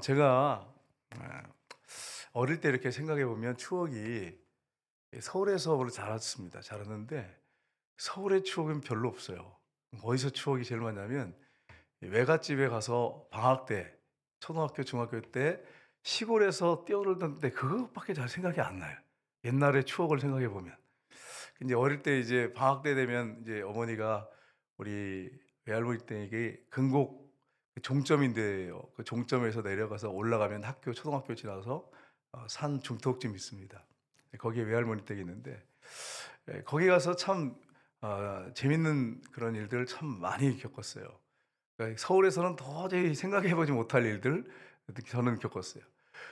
제가 어릴 때 이렇게 생각해 보면 추억이 서울에서 원래 자랐습니다. 자랐는데 서울의 추억은 별로 없어요. 어디서 추억이 제일 많냐면 외갓집에 가서 방학 때 초등학교, 중학교 때 시골에서 뛰어놀던 때 그것밖에 잘 생각이 안 나요. 옛날의 추억을 생각해 보면. 근데 어릴 때 이제 방학 때 되면 이제 어머니가 우리 외할머니 댁이 근곡 그 종점인데요. 그 종점에서 내려가서 올라가면 학교 초등학교 지나서 산 중턱쯤 있습니다. 거기에 외할머니 댁이 있는데 거기 가서 참 재밌는 그런 일들을 참 많이 겪었어요. 그러니까 서울에서는 도저히 생각해 보지 못할 일들 특히 저는 겪었어요.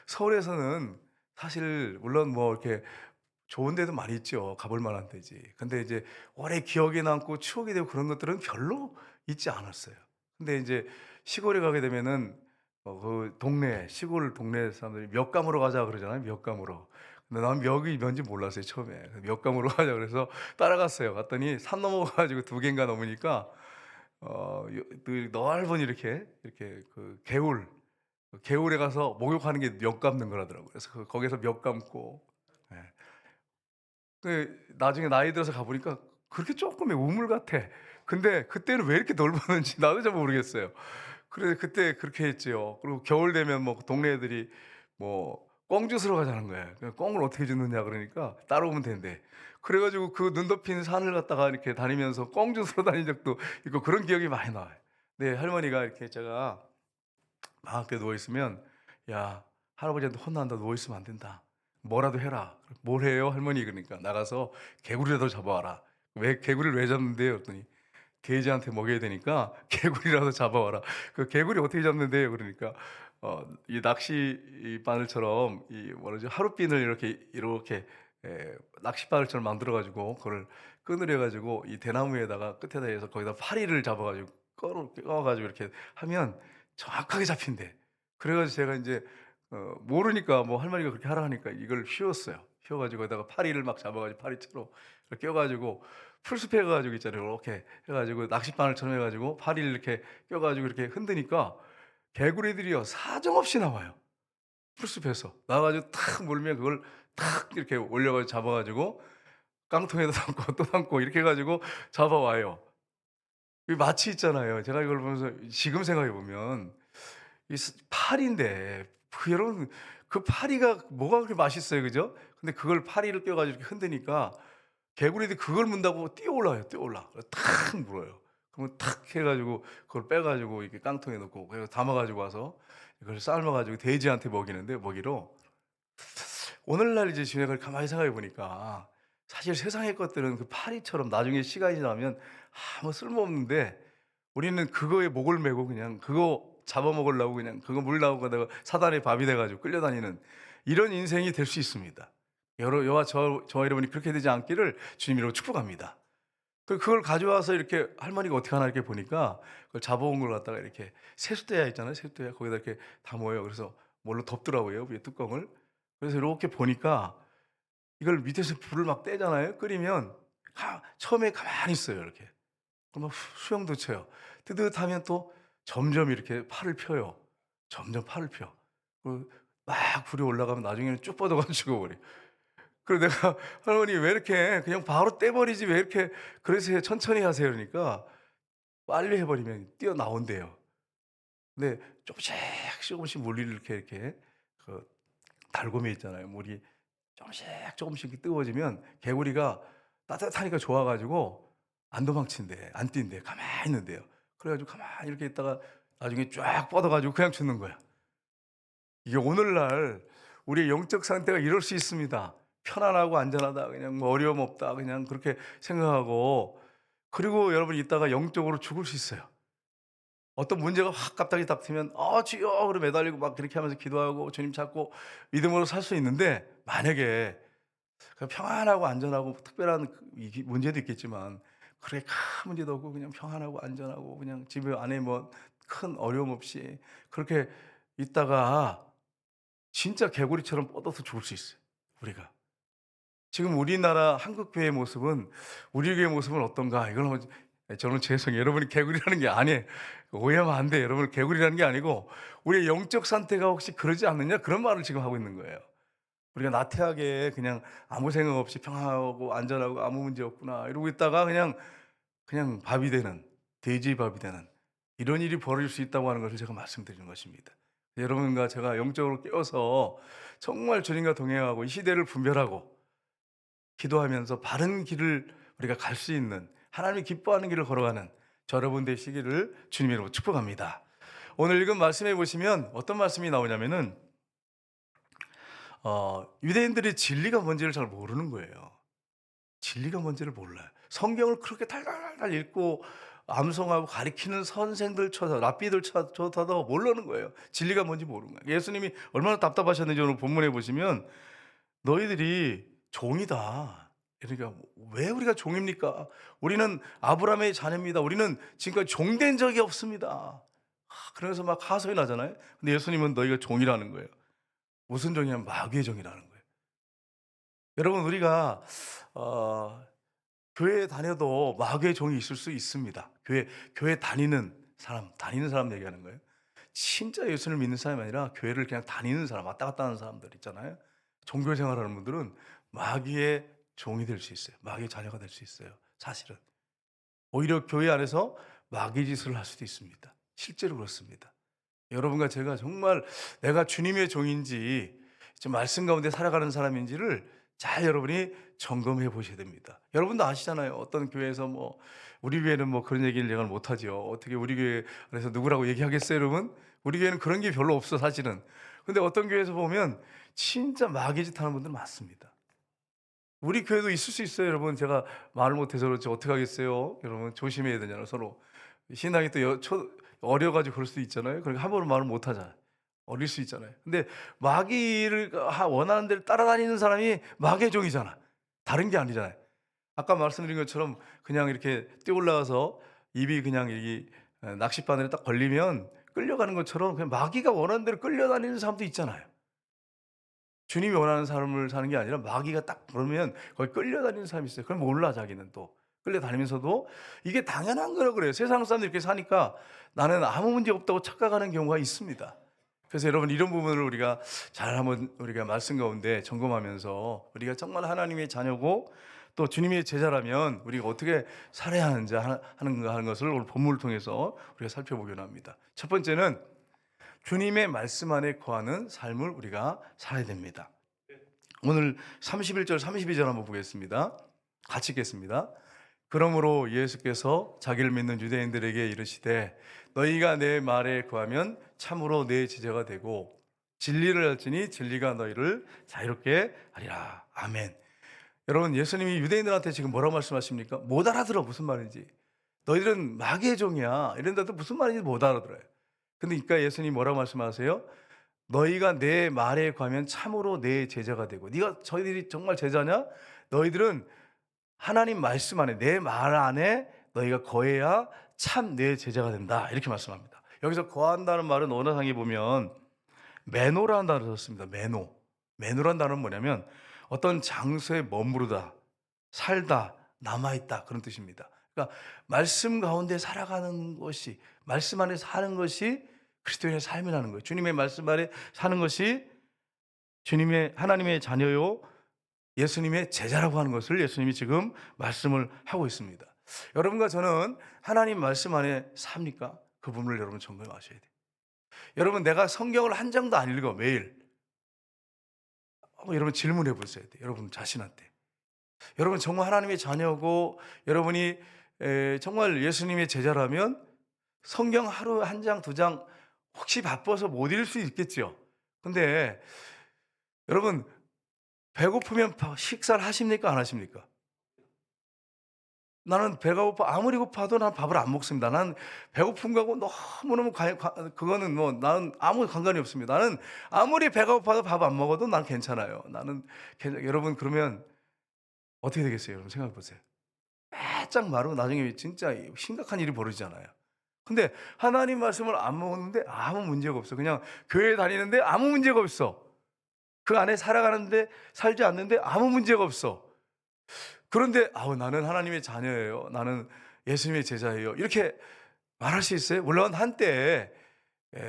서울에서는 사실 물론 뭐 이렇게 좋은 데도 많이 있죠. 가볼 만한 데지. 근데 이제 오래 기억에 남고 추억이 되고 그런 것들은 별로 있지 않았어요. 근데 이제 시골에 가게 되면은 그 동네 시골 동네 사람들이 몇감으로 가자 그러잖아요, 몇감으로. 근데 난 몇이 뭔지 몰랐어요, 처음에. 몇감으로 가자 그래서 따라갔어요. 갔더니 산 넘어 가지고 두 개인가 넘으니까 그 넓은 이렇게 그 개울, 그 개울에 가서 목욕하는 게 몇 감는 거라더라고요. 그래서 거기서 몇 감고 예. 나중에 나이 들어서 가 보니까 그렇게 쪼끔의 우물 같아. 근데 그때는 왜 이렇게 넓었는지 나도 잘 모르겠어요. 그래 그때 그렇게 했지요. 그리고 겨울 되면 뭐 동네 애들이 뭐 꿩 주스러 가자는 거예요. 그 "꿩을 어떻게 줍느냐." 그러니까 따라오면 된대. 그래 가지고 그 눈 덮인 산을 갖다가 이렇게 다니면서 꿩 주스러 다닌 적도 있고 그런 기억이 많이 나요. 네 할머니가 이렇게 제가 방학 때 누워 있으면 "야 할아버지한테 혼난다. 누워 있으면 안 된다. 뭐라도 해라." "뭘 해요 할머니?" 그러니까 "나가서 개구리라도 잡아와라." "왜 개구리를 왜 잡는데요?" 그랬더니 "돼지한테 먹여야 되니까 개구리라도 잡아와라." "그 개구리 어떻게 잡는데요?" 그러니까 이 낚시 이 바늘처럼 이 뭐라죠? 하룻빈을 이렇게 낚시 바늘처럼 만들어 가지고 그거를 끈을 해 가지고 이 대나무에다가 끝에다 해서 거기다 파리를 잡아 가지고 꺼 가지고 이렇게 하면 정확하게 잡힌대. 그래 가지고 제가 인제 모르니까 뭐 할머니가 그렇게 하라 하니까 이걸 휘었어요. 휘어 가지고 거기다가 파리를 막 잡아 가지고 파리채로 껴 가지고 풀숲에 가 가지고 있잖아요. 요렇게 해 가지고 낚싯바늘처럼 해 가지고 파리를 이렇게 껴 가지고 이렇게 흔드니까 개구리들이요 사정없이 나와요. 풀숲에서. 나와 가지고 탁 물면 그걸 탁 이렇게 올려 가지고 잡아 가지고 깡통에다 담고 또 담고 이렇게 해 가지고 잡아와요. 이 마치 있잖아요. 제가 이걸 보면서 지금 생각해 보면 이 파리인데 그 여러분 그 파리가 뭐가 그렇게 맛있어요. 그죠? 근데 그걸 파리를 껴 가지고 이렇게 흔드니까 개구리들이 그걸 문다고 뛰어올라요, 뛰어올라. 그래서 탁 물어요. 그러면 탁 해 가지고 그걸 빼 가지고 이렇게 깡통에 넣고 그래서 담아 가지고 와서 이걸 삶아 가지고 돼지한테 먹이는데 먹이로 오늘날 이제 진행을 가만히 생각해 보니까 사실 세상의 것들은 그 파리처럼 나중에 시간이 지나면 아무 쓸모없는데 우리는 그거에 목을 메고 그냥 그거 잡아먹으려고 그냥 그거 물 나오고 사단의 밥이 돼 가지고 끌려다니는 이런 인생이 될 수 있습니다. 여와 저와 여러분이 그렇게 되지 않기를 주님 이름으로 축복합니다. 그걸 가져와서 이렇게 할머니가 어떻게 하나 이렇게 보니까 그걸 잡아온 걸 갖다가 이렇게 세숫대야 있잖아요. 세숫대야 거기다 이렇게 담아요. 그래서 뭘로 덮더라고요, 위에 뚜껑을. 그래서 이렇게 보니까 이걸 밑에서 불을 막 떼잖아요. 끓이면 처음에 가만히 있어요, 이렇게. 그럼 막 수영도 쳐요. 뜨뜻하면 또 점점 이렇게 팔을 펴요. 점점 팔을 펴. 막 불이 올라가면 나중에는 쭉 뻗어 가지고 죽어버려요. 그래서 내가 "할머니 왜 이렇게 그냥 바로 떼 버리지 왜 이렇게 그러세요? 천천히 하세요." 그러니까 빨리 해 버리면 뛰어나온대요. 근데 조금씩 조금씩 물리를 이렇게 그 달굼에 있잖아요. 물이 조금씩 조금씩 이렇게 뜨거워지면 개구리가 따뜻하니까 좋아 가지고 안 도망친대. 안 뛴대. 가만히 있는대요. 그래 가지고 가만히 이렇게 있다가 나중에 쫙 뻗어 가지고 그냥 죽는 거야. 이게 오늘날 우리의 영적 상태가 이럴 수 있습니다. 편안하고 안전하다. 그냥 뭐 어려움 없다. 그냥 그렇게 생각하고 그리고 여러분 있다가 영적으로 죽을 수 있어요. 어떤 문제가 확 갑자기 닥치면 주여." 그러 매달리고 막 그렇게 하면서 기도하고 주님 찾고 믿음으로 살 수 있는데 만약에 평안하고 안전하고 특별한 이게 문제도 있겠지만 그렇게 큰 문제도 없고 그냥 평안하고 안전하고 그냥 집에 안에 뭐 큰 어려움 없이 그렇게 있다가 진짜 개구리처럼 뻗어서 죽을 수 있어요, 우리가. 지금 우리나라 한국 교회의 모습은 우리 교회의 모습은 어떤가? 이걸 한번 저는 죄송해요. 여러분이 개구리라는 게 아니에요. 오해하면 안 돼요. 여러분 개구리라는 게 아니고 우리의 영적 상태가 혹시 그러지 않느냐 그런 말을 지금 하고 있는 거예요. 우리가 나태하게 그냥 아무 생각 없이 평안하고 안전하고 아무 문제 없구나 이러고 있다가 그냥 밥이 되는 돼지 밥이 되는 이런 일이 벌어질 수 있다고 하는 것을 제가 말씀드리는 것입니다. 여러분과 제가 영적으로 깨어서 정말 주님과 동행하고 이 시대를 분별하고 기도하면서 바른 길을 우리가 갈 수 있는 하나님이 기뻐하는 길을 걸어가는 저 여러분 되시기를 주님의 이름으로 축복합니다. 오늘 읽은 말씀해 보시면 어떤 말씀이 나오냐면은 유대인들이 진리가 뭔지를 잘 모르는 거예요. 진리가 뭔지를 몰라요. 성경을 그렇게 달달달 읽고 암송하고 가리키는 선생들 쳐서 랍비들 쳐도 모르는 거예요. 진리가 뭔지 모르는 거예요. 예수님이 얼마나 답답하셨는지 오늘 본문에 보시면 너희들이 종이다. 그러니까 왜 우리가 종입니까? 우리는 아브라함의 자녀입니다. 우리는 지금까지 종된 적이 없습니다. 그래서 막 하소연 나잖아요. 근데 예수님은 너희가 종이라는 거예요. 무슨 종이냐면 마귀의 종이라는 거예요. 여러분 우리가 어, 교회에 다녀도 마귀의 종이 있을 수 있습니다. 교회 다니는 사람 얘기하는 거예요. 진짜 예수를 믿는 사람이 아니라 교회를 그냥 다니는 사람, 왔다 갔다 하는 사람들 있잖아요. 종교 생활하는 분들은 마귀의 종이 될 수 있어요. 마귀의 자녀가 될 수 있어요. 사실은 오히려 교회 안에서 마귀 짓을 할 수도 있습니다. 실제로 그렇습니다. 여러분과 제가 정말 내가 주님의 종인지 지금 말씀 가운데 살아가는 사람인지를 잘 여러분이 점검해 보셔야 됩니다. 여러분도 아시잖아요. 어떤 교회에서 뭐 우리 교회는 뭐 그런 얘기를 내가 못하죠. 어떻게 우리 교회 안에서 누구라고 얘기하겠어요, 여러분? 우리 교회는 그런 게 별로 없어 사실은. 근데 어떤 교회에서 보면 진짜 마귀짓 하는 분들 많습니다. 우리 교회도 있을 수 있어요, 여러분. 제가 말을 못해서 그렇지 어떻게 하겠어요, 여러분. 조심해야 되잖아요, 서로. 신앙이 또 어려가지고 그럴 수도 있잖아요. 그러니까 함부로 말을 못하잖아요. 어릴 수 있잖아요. 근데 마귀를 원하는 대로 따라다니는 사람이 마귀의 종이잖아. 다른 게 아니잖아요. 아까 말씀드린 것처럼 그냥 이렇게 뛰어 올라가서 입이 그냥 이 낚싯바늘에 딱 걸리면 끌려가는 것처럼 그냥 마귀가 원하는 대로 끌려다니는 사람도 있잖아요. 주님이 원하는 삶을 사는 게 아니라 마귀가 딱 그러면 거기 끌려다니는 사람이 있어요. 그럼 몰라 자기는 또. 끌려다니면서도 이게 당연한 거라 그래요. 세상 사람들이 이렇게 사니까 나는 아무 문제 없다고 착각하는 경우가 있습니다. 그래서 여러분 이런 부분을 우리가 잘 한번 우리가 말씀 가운데 점검하면서 우리가 정말 하나님의 자녀고 또 주님의 제자라면 우리가 어떻게 살아야 하는지 하는 것을 오늘 본문을 통해서 우리가 살펴보기로 합니다. 첫 번째는 주님의 말씀 안에 거하는 삶을 우리가 살아야 됩니다. 오늘 31절 32절 한번 보겠습니다. 같이 읽겠습니다. 그러므로 예수께서 자기를 믿는 유대인들에게 이르시되 너희가 내 말에 거하면 참으로 내 제자가 되고 진리를 알지니 진리가 너희를 자유롭게 하리라. 아멘. 여러분 예수님이 유대인들한테 지금 뭐라고 말씀하십니까? 못 알아들어 무슨 말인지. 너희들은 마귀의 종이야. 이런데도 무슨 말인지 못 알아들어요. 근데 그러니까 예수님이 뭐라고 말씀하세요? 너희가 내 말에 거하면 참으로 내 제자가 되고 저희들이 정말 제자냐? 너희들은 하나님 말씀 안에 내 말 안에 너희가 거해야 참 내 제자가 된다. 이렇게 말씀합니다. 여기서 거한다는 말은 언어상에 보면 매노라는 단어를 썼습니다. 매노라는 단어는 뭐냐면 어떤 장소에 머무르다, 살다, 남아있다 그런 뜻입니다. 그러니까 말씀 가운데 살아가는 것이 말씀 안에 사는 것이 그리스도인의 삶이라는 거예요. 주님의 말씀 안에 사는 것이 주님의 하나님의 자녀요 예수님의 제자라고 하는 것을 예수님이 지금 말씀을 하고 있습니다. 여러분과 저는 하나님 말씀 안에 삽니까? 그 부분을 여러분 점검하셔야 돼요. 여러분 내가 성경을 한 장도 안 읽어 매일. 여러분 질문해 보셔야 돼요. 여러분 자신한테. 여러분 정말 하나님의 자녀고 여러분이 정말 예수님의 제자라면 성경 하루 한 장, 두 장 혹시 바빠서 못 읽을 수 있겠죠. 근데 여러분 배고프면 식사를 하십니까? 안 하십니까? 나는 배가 고파 아무리 고파도 난 밥을 안 먹습니다. 난 배고픈 거하고 너무너무 그거는 뭐 나는 아무 상관이 없습니다. 나는 아무리 배가 고파도 밥 안 먹어도 난 괜찮아요. 여러분 그러면 어떻게 되겠어요? 여러분 생각해 보세요. 빼짝 마르고 나중에 진짜 심각한 일이 벌어지잖아요. 근데 하나님 말씀을 안 먹는데 아무 문제가 없어. 그냥 교회 다니는데 아무 문제가 없어. 그 안에 살아가는데 살지 않는데 아무 문제가 없어. 그런데 나는 하나님의 자녀예요. 나는 예수님의 제자예요. 이렇게 말할 수 있어요? 물론 한때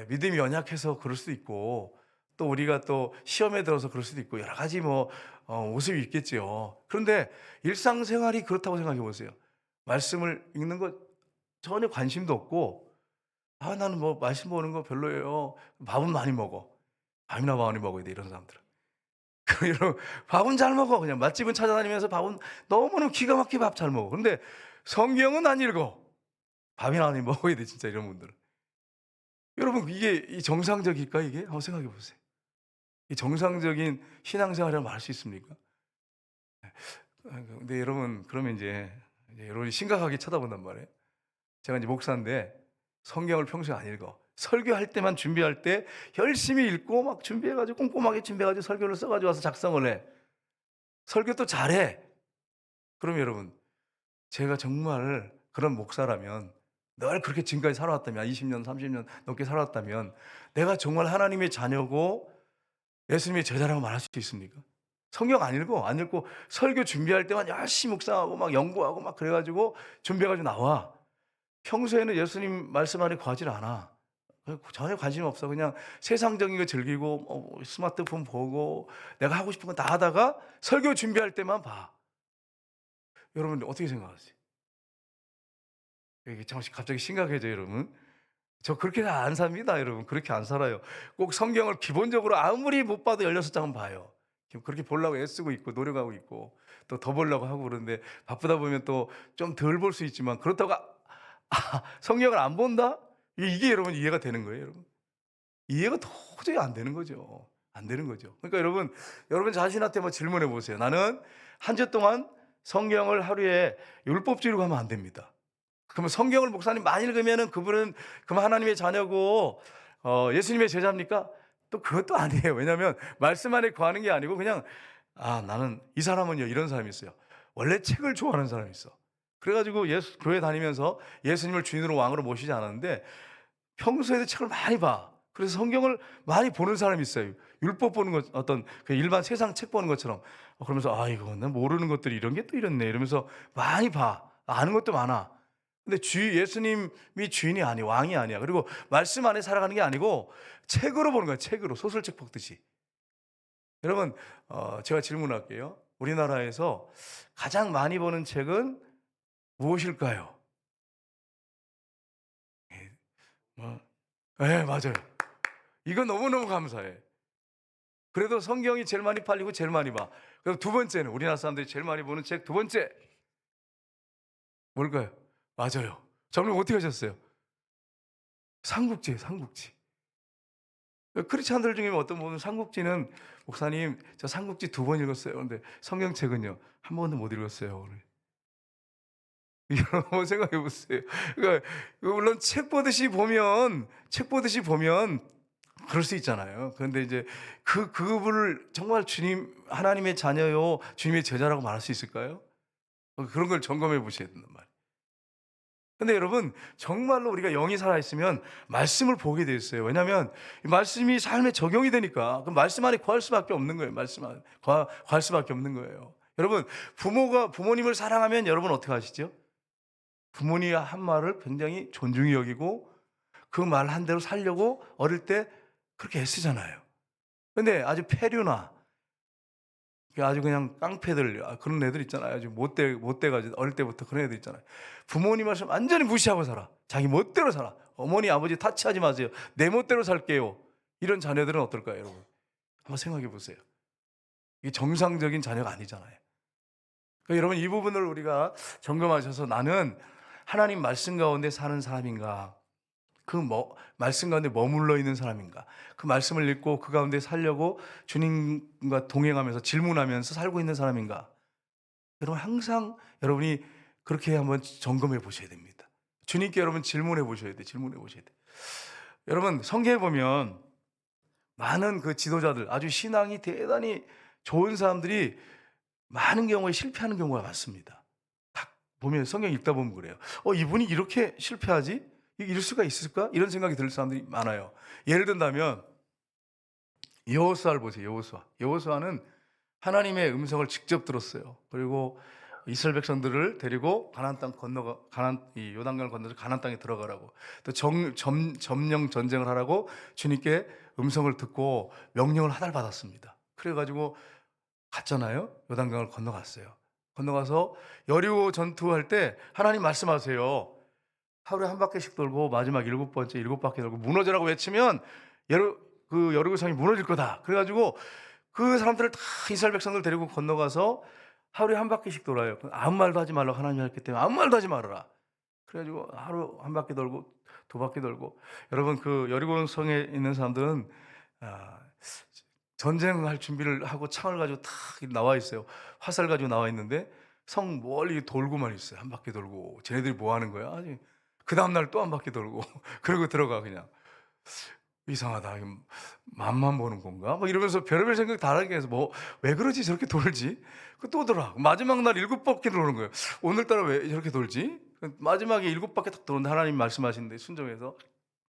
믿음이 연약해서 그럴 수도 있고 또 우리가 또 시험에 들어서 그럴 수도 있고 여러 가지 뭐 모습이 있겠죠. 그런데 일상생활이 그렇다고 생각해 보세요. 말씀을 읽는 거 전혀 관심도 없고 아 나는 뭐 말씀 보는 거 별로예요. 밥은 많이 먹어. 밥이나 많이 먹어야 돼 이런 사람들은. 이런 밥은 잘 먹어. 그냥 맛집은 찾아다니면서 밥은 너무너무 기가 막히게 밥 잘 먹어. 근데 성경은 안 읽어. 밥이나 많이 먹어야 돼 진짜 이런 분들은. 여러분 이게 이 정상적일까 이게? 한번 생각해 보세요. 이 정상적인 신앙생활이라고 말할 수 있습니까? 근데 여러분 그러면 이제 여러분이 심각하게 쳐다본단 말이에요. 제가 이제 목사인데 성경을 평소에 안 읽어. 설교할 때만 준비할 때 열심히 읽고 막 준비해 가지고 꼼꼼하게 준비해 가지고 설교를 써 가지고 와서 작성을 해. 설교 또 잘해. 그럼 여러분 제가 정말 그런 목사라면 늘 그렇게 지금까지 살아왔다면 20년, 30년 넘게 살아왔다면 내가 정말 하나님의 자녀고 예수님의 제자라고 말할 수 있습니까? 성경 안 읽어. 안 읽고 설교 준비할 때만 열심히 묵상하고 막 연구하고 막 그래 가지고 준비해 가지고 나와. 평소에는 예수님 말씀 안에 거하질 않아. 전혀 관심 없어. 그냥 세상적인 거 즐기고 스마트폰 보고 내가 하고 싶은 거 다 하다가 설교 준비할 때만 봐. 여러분 어떻게 생각하세요? 이게 잠시 갑자기 심각해져요, 여러분. 저 그렇게 안 삽니다, 여러분. 그렇게 안 살아요. 꼭 성경을 기본적으로 아무리 못 봐도 16장은 봐요. 지금 그렇게 보려고 애쓰고 있고 노력하고 있고 또 더 보려고 하고 그러는데 바쁘다 보면 또 좀 덜 볼 수 있지만 그렇다고 성경을 안 본다? 이게 여러분 이해가 되는 거예요, 여러분. 이해가 도저히 안 되는 거죠. 안 되는 거죠. 그러니까 여러분 자신한테 한번 질문해 보세요. 나는 한 주 동안 성경을 하루에 율법주의로 가면 안 됩니다. 그러면 성경을 목사님 많이 읽으면은 그분은 그럼 하나님의 자녀고 예수님의 제자입니까? 또 그것도 아니에요. 왜냐하면 말씀 안에 거하는 게 아니고 그냥 나는 이 사람은요 이런 사람이 있어요. 원래 책을 좋아하는 사람이 있어. 그래가지고 교회 다니면서 예수님을 주인으로 왕으로 모시지 않았는데 평소에도 책을 많이 봐. 그래서 성경을 많이 보는 사람이 있어요. 율법 보는 것 어떤 그 일반 세상 책 보는 것처럼 그러면서 이거 난 모르는 것들이 이런 게 또 이렇네 이러면서 많이 봐. 아는 것도 많아. 근데 예수님이 주인이 아니 왕이 아니야. 그리고 말씀 안에 살아가는 게 아니고 책으로 보는 거야. 책으로 소설책 읽듯이. 여러분 제가 질문할게요. 우리나라에서 가장 많이 보는 책은 무엇일까요? 예. 네, 맞아요. 이거 너무너무 감사해. 그래도 성경이 제일 많이 팔리고 제일 많이 봐. 그럼 두 번째는 우리나라 사람들이 제일 많이 보는 책 두 번째 뭘까요? 맞아요. 저는 어떻게 하셨어요? 삼국지예요, 삼국지. 크리스찬들 중에 어떤 분은 삼국지는 목사님 저 삼국지 2번 읽었어요. 근데 성경책은요 한 번도 못 읽었어요. 오늘. 이거 한번 생각해 보세요. 그러니까 물론 책 보듯이 보면 그럴 수 있잖아요. 그런데 이제 그분을 정말 주님 하나님의 자녀요 주님의 제자라고 말할 수 있을까요? 그런 걸 점검해 보셔야 된단 말이에요. 근데 여러분 정말로 우리가 영이 살아 있으면 말씀을 보게 돼 있어요. 왜냐하면 이 말씀이 삶에 적용이 되니까 그 말씀 안에 거할 수밖에 없는 거예요. 말씀 안에 거할 수밖에 없는 거예요. 여러분 부모가 부모님을 사랑하면 여러분 어떻게 하시죠? 부모님이 한 말을 굉장히 존중히 여기고 그 말 한 대로 살려고 어릴 때 그렇게 애쓰잖아요. 근데 아주 폐류나 아주 그냥 깡패들 그런 애들 있잖아요. 아주 못돼 가지고 어릴 때부터 그런 애들 있잖아요. 부모님 말씀 완전히 무시하고 살아. 자기 멋대로 살아. 어머니 아버지 타치하지 마세요. 내 멋대로 살게요. 이런 자녀들은 어떨까요, 여러분? 한번 생각해 보세요. 이게 정상적인 자녀가 아니잖아요. 그러니까 여러분 이 부분을 우리가 점검하셔서 나는 하나님 말씀 가운데 사는 사람인가? 말씀 가운데 머물러 있는 사람인가? 그 말씀을 읽고 그 가운데 살려고 주님과 동행하면서 질문하면서 살고 있는 사람인가? 여러분 항상 여러분이 그렇게 한번 점검해 보셔야 됩니다. 주님께 여러분 질문해 보셔야 돼. 질문해 보셔야 돼. 여러분 성경에 보면 많은 그 지도자들 아주 신앙이 대단히 좋은 사람들이 많은 경우에 실패하는 경우가 많습니다. 딱 보면 성경 읽다 보면 그래요. 이분이 이렇게 실패하지? 이럴 수가 있을까? 이런 생각이 들 사람들이 많아요. 예를 든다면 여호수아를 보세요. 여호수아는 하나님의 음성을 직접 들었어요. 그리고 이스라엘 백성들을 데리고 가나안 땅 건너가 가나안 이 요단강을 건너서 가나안 땅에 들어가라고 또 점령 전쟁을 하라고 주님께 음성을 듣고 명령을 하달받았습니다. 그래 가지고 갔잖아요. 요단강을 건너갔어요. 건너가서 여리고 전투할 때 하나님 말씀하세요. 하루에 한 바퀴씩 돌고 마지막 일곱 번째 일곱 바퀴 돌고 무너져라고 외치면 여리고 성이 무너질 거다. 그래 가지고 그 사람들을 다 이스라엘 백성들 데리고 건너가서 하루에 한 바퀴씩 돌아요. 아무 말도 하지 말라고 하나님이 했기 때문에 아무 말도 하지 말아라. 그래 가지고 하루 한 바퀴 돌고 두 바퀴 돌고 여러분 그 여리고 성에 있는 사람들은 아 전쟁할 준비를 하고 창을 가지고 탁 나와 있어요. 화살 가지고 나와 있는데 성 멀리 돌고만 있어요. 한 바퀴 돌고. 쟤네들이 뭐 하는 거야? 아니 그다음 날 또 한 바퀴 돌고 그러고 들어가 그냥. 이상하다. 이거 맛만 보는 건가? 막 이러면서 별의별 생각 다 하게 해서 뭐 왜 그러지 저렇게 돌지? 그 또 돌아. 마지막 날 일곱 바퀴 도는 거예요. 오늘따라 왜 저렇게 돌지? 마지막에 일곱 바퀴 딱 도는데 하나님 말씀하시는데 순종해서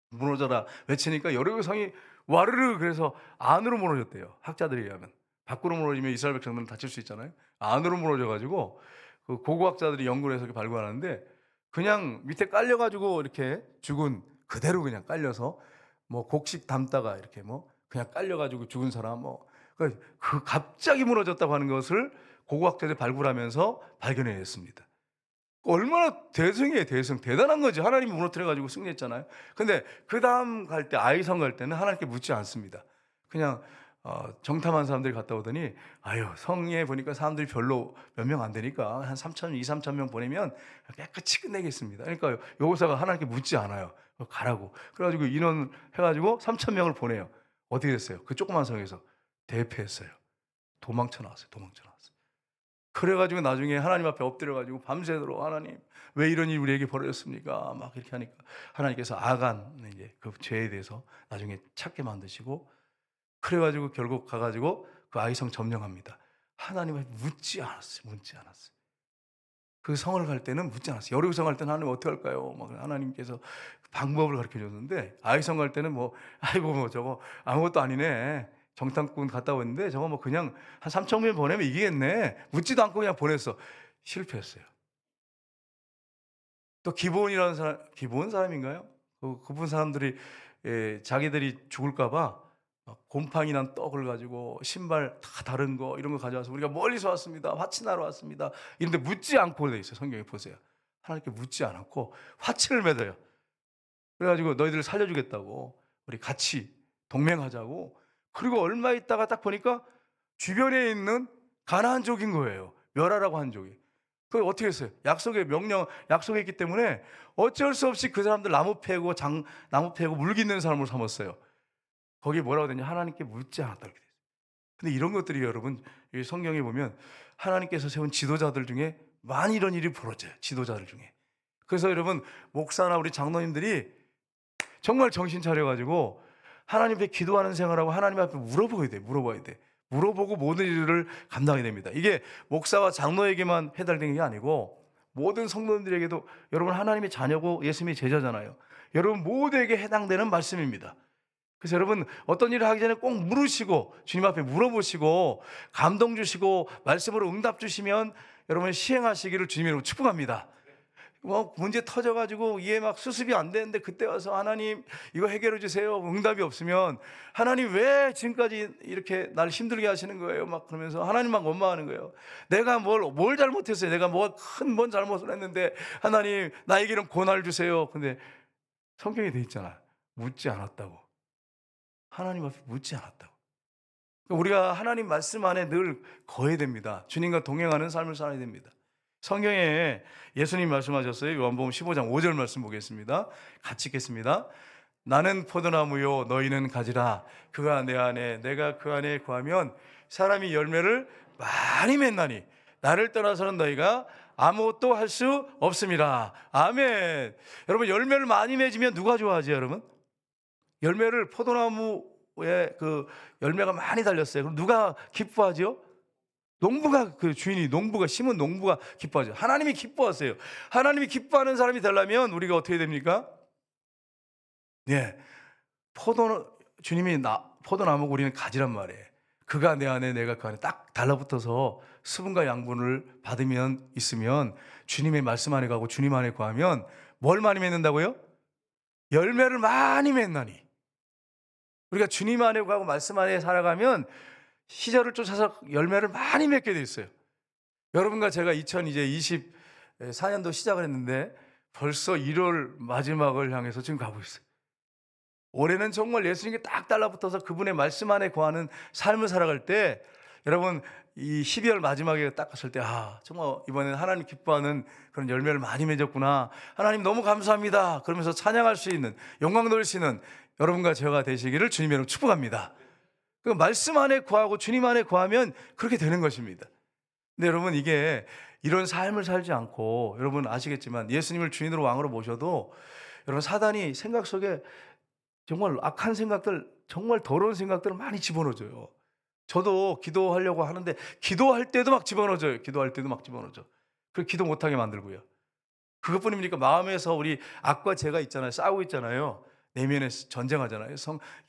무너져라 외치니까 여러 성이 와르르 그래서 안으로 무너졌대요. 학자들에 의하면. 밖으로 무너지면 이스라엘 백성들은 다칠 수 있잖아요. 안으로 무너져 가지고 그 고고학자들이 연구를 해서 발굴하는데 그냥 밑에 깔려 가지고 이렇게 죽은 그대로 그냥 깔려서 뭐 곡식 담다가 이렇게 뭐 그냥 깔려 가지고 죽은 사람 그 갑자기 무너졌다고 하는 것을 고고학자들이 발굴하면서 발견해냈습니다. 얼마나 대승이에요, 대승. 대단한 거지. 하나님이 무너뜨려 가지고 승리했잖아요. 근데 그다음 갈 때 아이성 갈 때는 하나님께 묻지 않습니다. 그냥 정탐한 사람들이 갔다 오더니 아유, 성에 보니까 사람들이 별로 몇 명 안 되니까 한 2-3천 명 보내면 깨끗이 끝내겠습니다. 그러니까 여호사가 하나님께 묻지 않아요. 가라고. 그래 가지고 인원 해 가지고 3천 명을 보내요. 어떻게 됐어요? 그 조그만 성에서 대패했어요. 도망쳐 나왔어요. 그래 가지고 나중에 하나님 앞에 엎드려 가지고 밤새도록 하나님 왜 이런 일이 우리에게 벌어졌습니까? 막 이렇게 하니까 하나님께서 아간 이제 그 죄에 대해서 나중에 찾게 만드시고 그래 가지고 결국 가 가지고 그 아이성 점령합니다. 하나님한테 묻지 않았어요. 그 성을 갈 때는 묻지 않았어요. 여리고성 갈 때는 하나님 어떻게 할까요? 막 하나님께서 방법을 가르쳐 줬는데 아이성 갈 때는 뭐 아이고 뭐 저거 아무것도 아니네. 정탐꾼 갔다 왔는데 저거 뭐 그냥 한 3천 명 보내면 이기겠네. 묻지도 않고 그냥 보냈어. 실패했어요. 또 기브온이라는 사람, 기브온 사람인가요? 그분 사람들이 자기들이 죽을까 봐 곰팡이 난 떡을 가지고 신발 다 다른 거 이런 거 가져와서 우리가 멀리서 왔습니다. 화친하러 왔습니다. 이런데 묻지 않고 돼 있어요. 성경에 보세요. 하나님께 묻지 않았고 화친을 맺어요. 그래가지고 너희들을 살려주겠다고 우리 같이 동맹하자고. 그리고 얼마 있다가 딱 보니까 주변에 있는 가나안족인 거예요. 멸하라고 한 족이. 그 어떻게 했어요? 약속했기 때문에 어쩔 수 없이 그 사람들 나무 패고 물 깃는 사람으로 삼았어요. 거기에 뭐라고 되냐? 하나님께 묻지 않았다 이렇게 돼요. 근데 이런 것들이 여러분 이 성경에 보면 하나님께서 세운 지도자들 중에 많이 이런 일이 벌어져요. 지도자들 중에. 그래서 여러분 목사나 우리 장로님들이 정말 정신 차려가지고 하나님 앞에 기도하는 생활하고 하나님 앞에 물어봐야 돼. 물어보고 모든 일을 감당해야 됩니다. 이게 목사와 장로에게만 해당되는 게 아니고 모든 성도님들에게도 여러분 하나님의 자녀고 예수님의 제자잖아요. 여러분 모두에게 해당되는 말씀입니다. 그래서 여러분 어떤 일을 하기 전에 꼭 물으시고 주님 앞에 물어보시고 감동 주시고 말씀으로 응답 주시면 여러분 시행하시기를 주님으로 축복합니다. 뭐 문제 터져가지고 이게 막 수습이 안 되는데 그때 와서 하나님 이거 해결해 주세요. 응답이 없으면 하나님 왜 지금까지 이렇게 날 힘들게 하시는 거예요? 막 그러면서 하나님만 원망하는 거예요. 내가 뭘 잘못했어요? 내가 뭔 잘못을 했는데 하나님 나에게 이런 고난을 주세요. 근데 성경에 돼 있잖아. 묻지 않았다고. 하나님 앞에 묻지 않았다고. 우리가 하나님 말씀 안에 늘 거해야 됩니다. 주님과 동행하는 삶을 살아야 됩니다. 성경에 예수님 말씀하셨어요. 요한복음 15장 5절 말씀 보겠습니다. 같이 읽겠습니다. 나는 포도나무요 너희는 가지라. 그가 내 안에 내가 그 안에 거하면 사람이 열매를 많이 맺나니 나를 떠나서는 너희가 아무것도 할 수 없습니다. 아멘. 여러분 열매를 많이 맺으면 누가 좋아하지 여러분? 열매를 포도나무에 그 열매가 많이 달렸어요. 그럼 누가 기뻐하죠? 농부가 그 주인이 농부가 심은 농부가 기뻐하죠. 하나님이 기뻐하세요. 하나님이 기뻐하는 사람이 되려면 우리가 어떻게 됩니까? 예, 주님이 포도나무고 우리는 가지란 말이에요. 그가 내 안에 내가 그 안에 딱 달라붙어서 수분과 양분을 받으면 있으면 주님의 말씀 안에 가고 주님 안에 거하면 뭘 많이 맺는다고요? 열매를 많이 맺나니. 우리가 주님 안에 거하고 말씀 안에 살아가면 시절을 쫓아서 열매를 많이 맺게 돼 있어요. 여러분과 제가 2024년도 시작을 했는데 벌써 1월 마지막을 향해서 지금 가고 있어요. 올해는 정말 예수님께 딱 달라붙어서 그분의 말씀 안에 거하는 삶을 살아갈 때, 여러분 이 12월 마지막에 딱 갔을 때 정말 이번에는 하나님 기뻐하는 그런 열매를 많이 맺었구나, 하나님 너무 감사합니다 그러면서 찬양할 수 있는, 영광 돌릴 수 있는 여러분과 제가 되시기를 주님의 이름으로 축복합니다. 그 말씀 안에 거하고 주님 안에 거하면 그렇게 되는 것입니다. 근데 여러분 이게 이런 삶을 살지 않고, 여러분 아시겠지만 예수님을 주인으로 왕으로 모셔도 여러분 사단이 생각 속에 정말 악한 생각들, 정말 더러운 생각들을 많이 집어넣어줘요. 저도 기도하려고 하는데 기도할 때도 막 집어넣어줘요. 기도할 때도 막 집어넣어줘. 그래서 기도 못하게 만들고요. 그것뿐입니까? 마음에서 우리 악과 죄가 있잖아요. 싸우고 있잖아요. 내면에 전쟁하잖아요.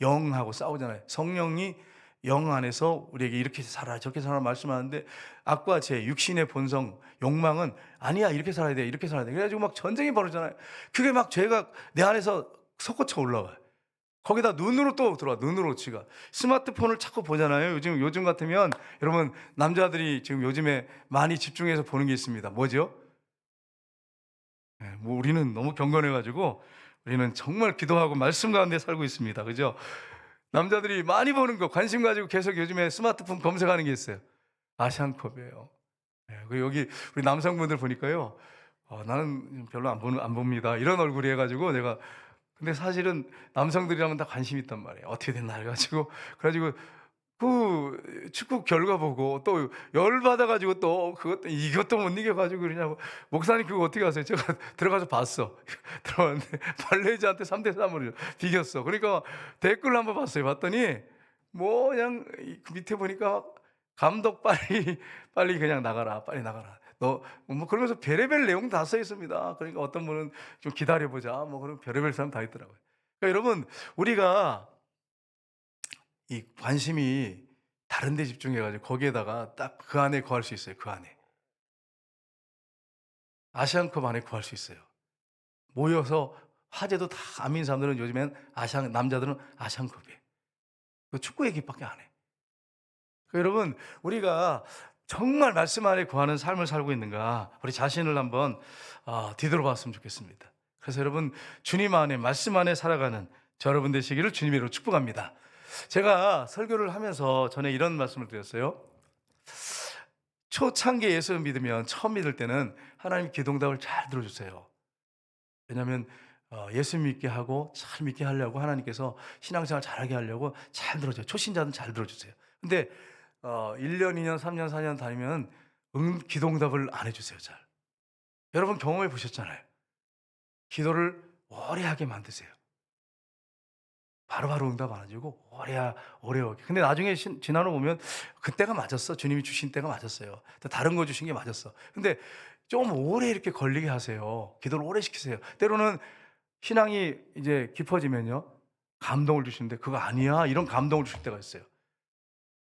영하고 싸우잖아요. 성령이 영 안에서 우리에게 이렇게 살아 저렇게 살아 말씀하는데, 악과 죄, 육신의 본성, 욕망은 아니야, 이렇게 살아야 돼, 이렇게 살아야 돼. 그래가지고 막 전쟁이 벌어지잖아요. 그게 막 죄가 내 안에서 솟구쳐 올라와요. 거기다 눈으로 또 들어와. 눈으로 지가 스마트폰을 자꾸 보잖아요. 요즘 같으면 여러분 남자들이 지금 요즘에 많이 집중해서 보는 게 있습니다. 뭐죠? 뭐 우리는 너무 경건해가지고 우리는 정말 기도하고 말씀 가운데 살고 있습니다. 그죠? 남자들이 많이 보는 거, 관심 가지고 계속 요즘에 스마트폰 검색하는 게 있어요. 아시안컵이에요. 그리고 여기 우리 남성분들 보니까요, 나는 별로 안 봅니다 이런 얼굴이 해가지고 내가, 근데 사실은 남성들이라면 다 관심 있단 말이에요. 어떻게 됐나 해가지고. 그래가지고 그 축구 결과 보고 또 열받아가지고 또 이것도 못 이겨가지고 그러냐고. 목사님 그거 어떻게 하세요? 제가 들어가서 봤어. 들어갔는데 발레지한테 3대3으로 비겼어. 그러니까 댓글 한번 봤어요. 봤더니 뭐 그냥 그 밑에 보니까 감독 빨리 그냥 나가라. 빨리 나가라. 너 뭐 그러면서 별의별 내용 다 써 있습니다. 그러니까 어떤 분은 좀 기다려보자, 뭐 그런 별의별 사람 다 있더라고요. 그러니까 여러분 우리가 이 관심이 다른 데 집중해가지고 거기에다가 딱 그 안에 거할 수 있어요. 그 안에 아시안컵 안에 거할 수 있어요. 모여서 화제도 다 안 믿는 사람들은 요즘엔 남자들은 아시안컵이에요. 그 축구 얘기밖에 안 해. 그러니까 여러분 우리가 정말 말씀 안에 거하는 삶을 살고 있는가, 우리 자신을 한번 뒤돌아봤으면 좋겠습니다. 그래서 여러분 주님 안에 말씀 안에 살아가는 저 여러분 되시기를 주님의 이름으로 축복합니다. 제가 설교를 하면서 전에 이런 말씀을 드렸어요. 초창기에 예수를 믿으면, 처음 믿을 때는 하나님 기도응답을 잘 들어주세요. 왜냐하면 예수 믿게 하고 잘 믿게 하려고 하나님께서 신앙생활 잘하게 하려고 잘 들어줘요. 초신자는 잘 들어주세요. 근데 1년, 2년, 3년, 4년 다니면 기도응답을 안 해주세요. 잘. 여러분 경험해 보셨잖아요. 기도를 오래 하게 만드세요. 바로바로 응답 안 해주고 오래. 근데 나중에 지나고 보면 그때가 맞았어. 주님이 주신 때가 맞았어요. 또 다른 거 주신 게 맞았어. 근데 좀 오래 이렇게 걸리게 하세요. 기도를 오래 시키세요. 때로는 신앙이 이제 깊어지면요, 감동을 주시는데 그거 아니야, 이런 감동을 주실 때가 있어요.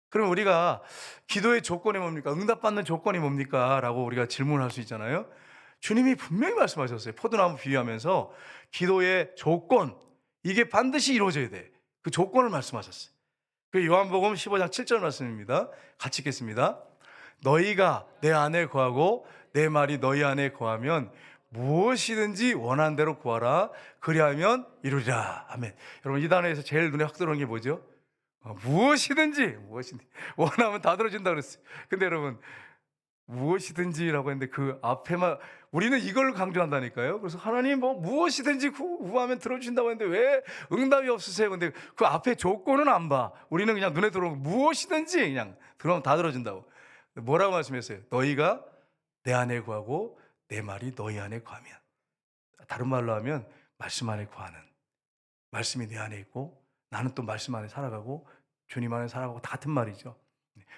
그럼 우리가 기도의 조건이 뭡니까? 응답받는 조건이 뭡니까? 라고 우리가 질문할 수 있잖아요. 주님이 분명히 말씀하셨어요. 포도나무 비유하면서 기도의 조건, 이게 반드시 이루어져야 돼. 그 조건을 말씀하셨어요. 그 요한복음 15장 7절 말씀입니다. 같이 읽겠습니다. 너희가 내 안에 거하고 내 말이 너희 안에 거하면 무엇이든지 원하는 대로 구하라. 그리하면 이루리라. 아멘. 여러분 이 단어에서 제일 눈에 확 들어오는 게 뭐죠? 무엇이든지 원하면 다 들어준다 그랬어요. 근데 여러분 무엇이든지라고 했는데 그 앞에만 우리는 이걸 강조한다니까요. 그래서 하나님 뭐 무엇이든지 구하면 들어주신다고 했는데 왜 응답이 없으세요? 근데 그 앞에 조건은 안 봐. 우리는 그냥 눈에 들어오는 무엇이든지 그냥 들어오면 다 들어준다고. 뭐라고 말씀했어요? 너희가 내 안에 구하고 내 말이 너희 안에 구하면. 다른 말로 하면 말씀 안에 구하는, 말씀이 내 안에 있고 나는 또 말씀 안에 살아가고 주님 안에 살아가고 다 같은 말이죠.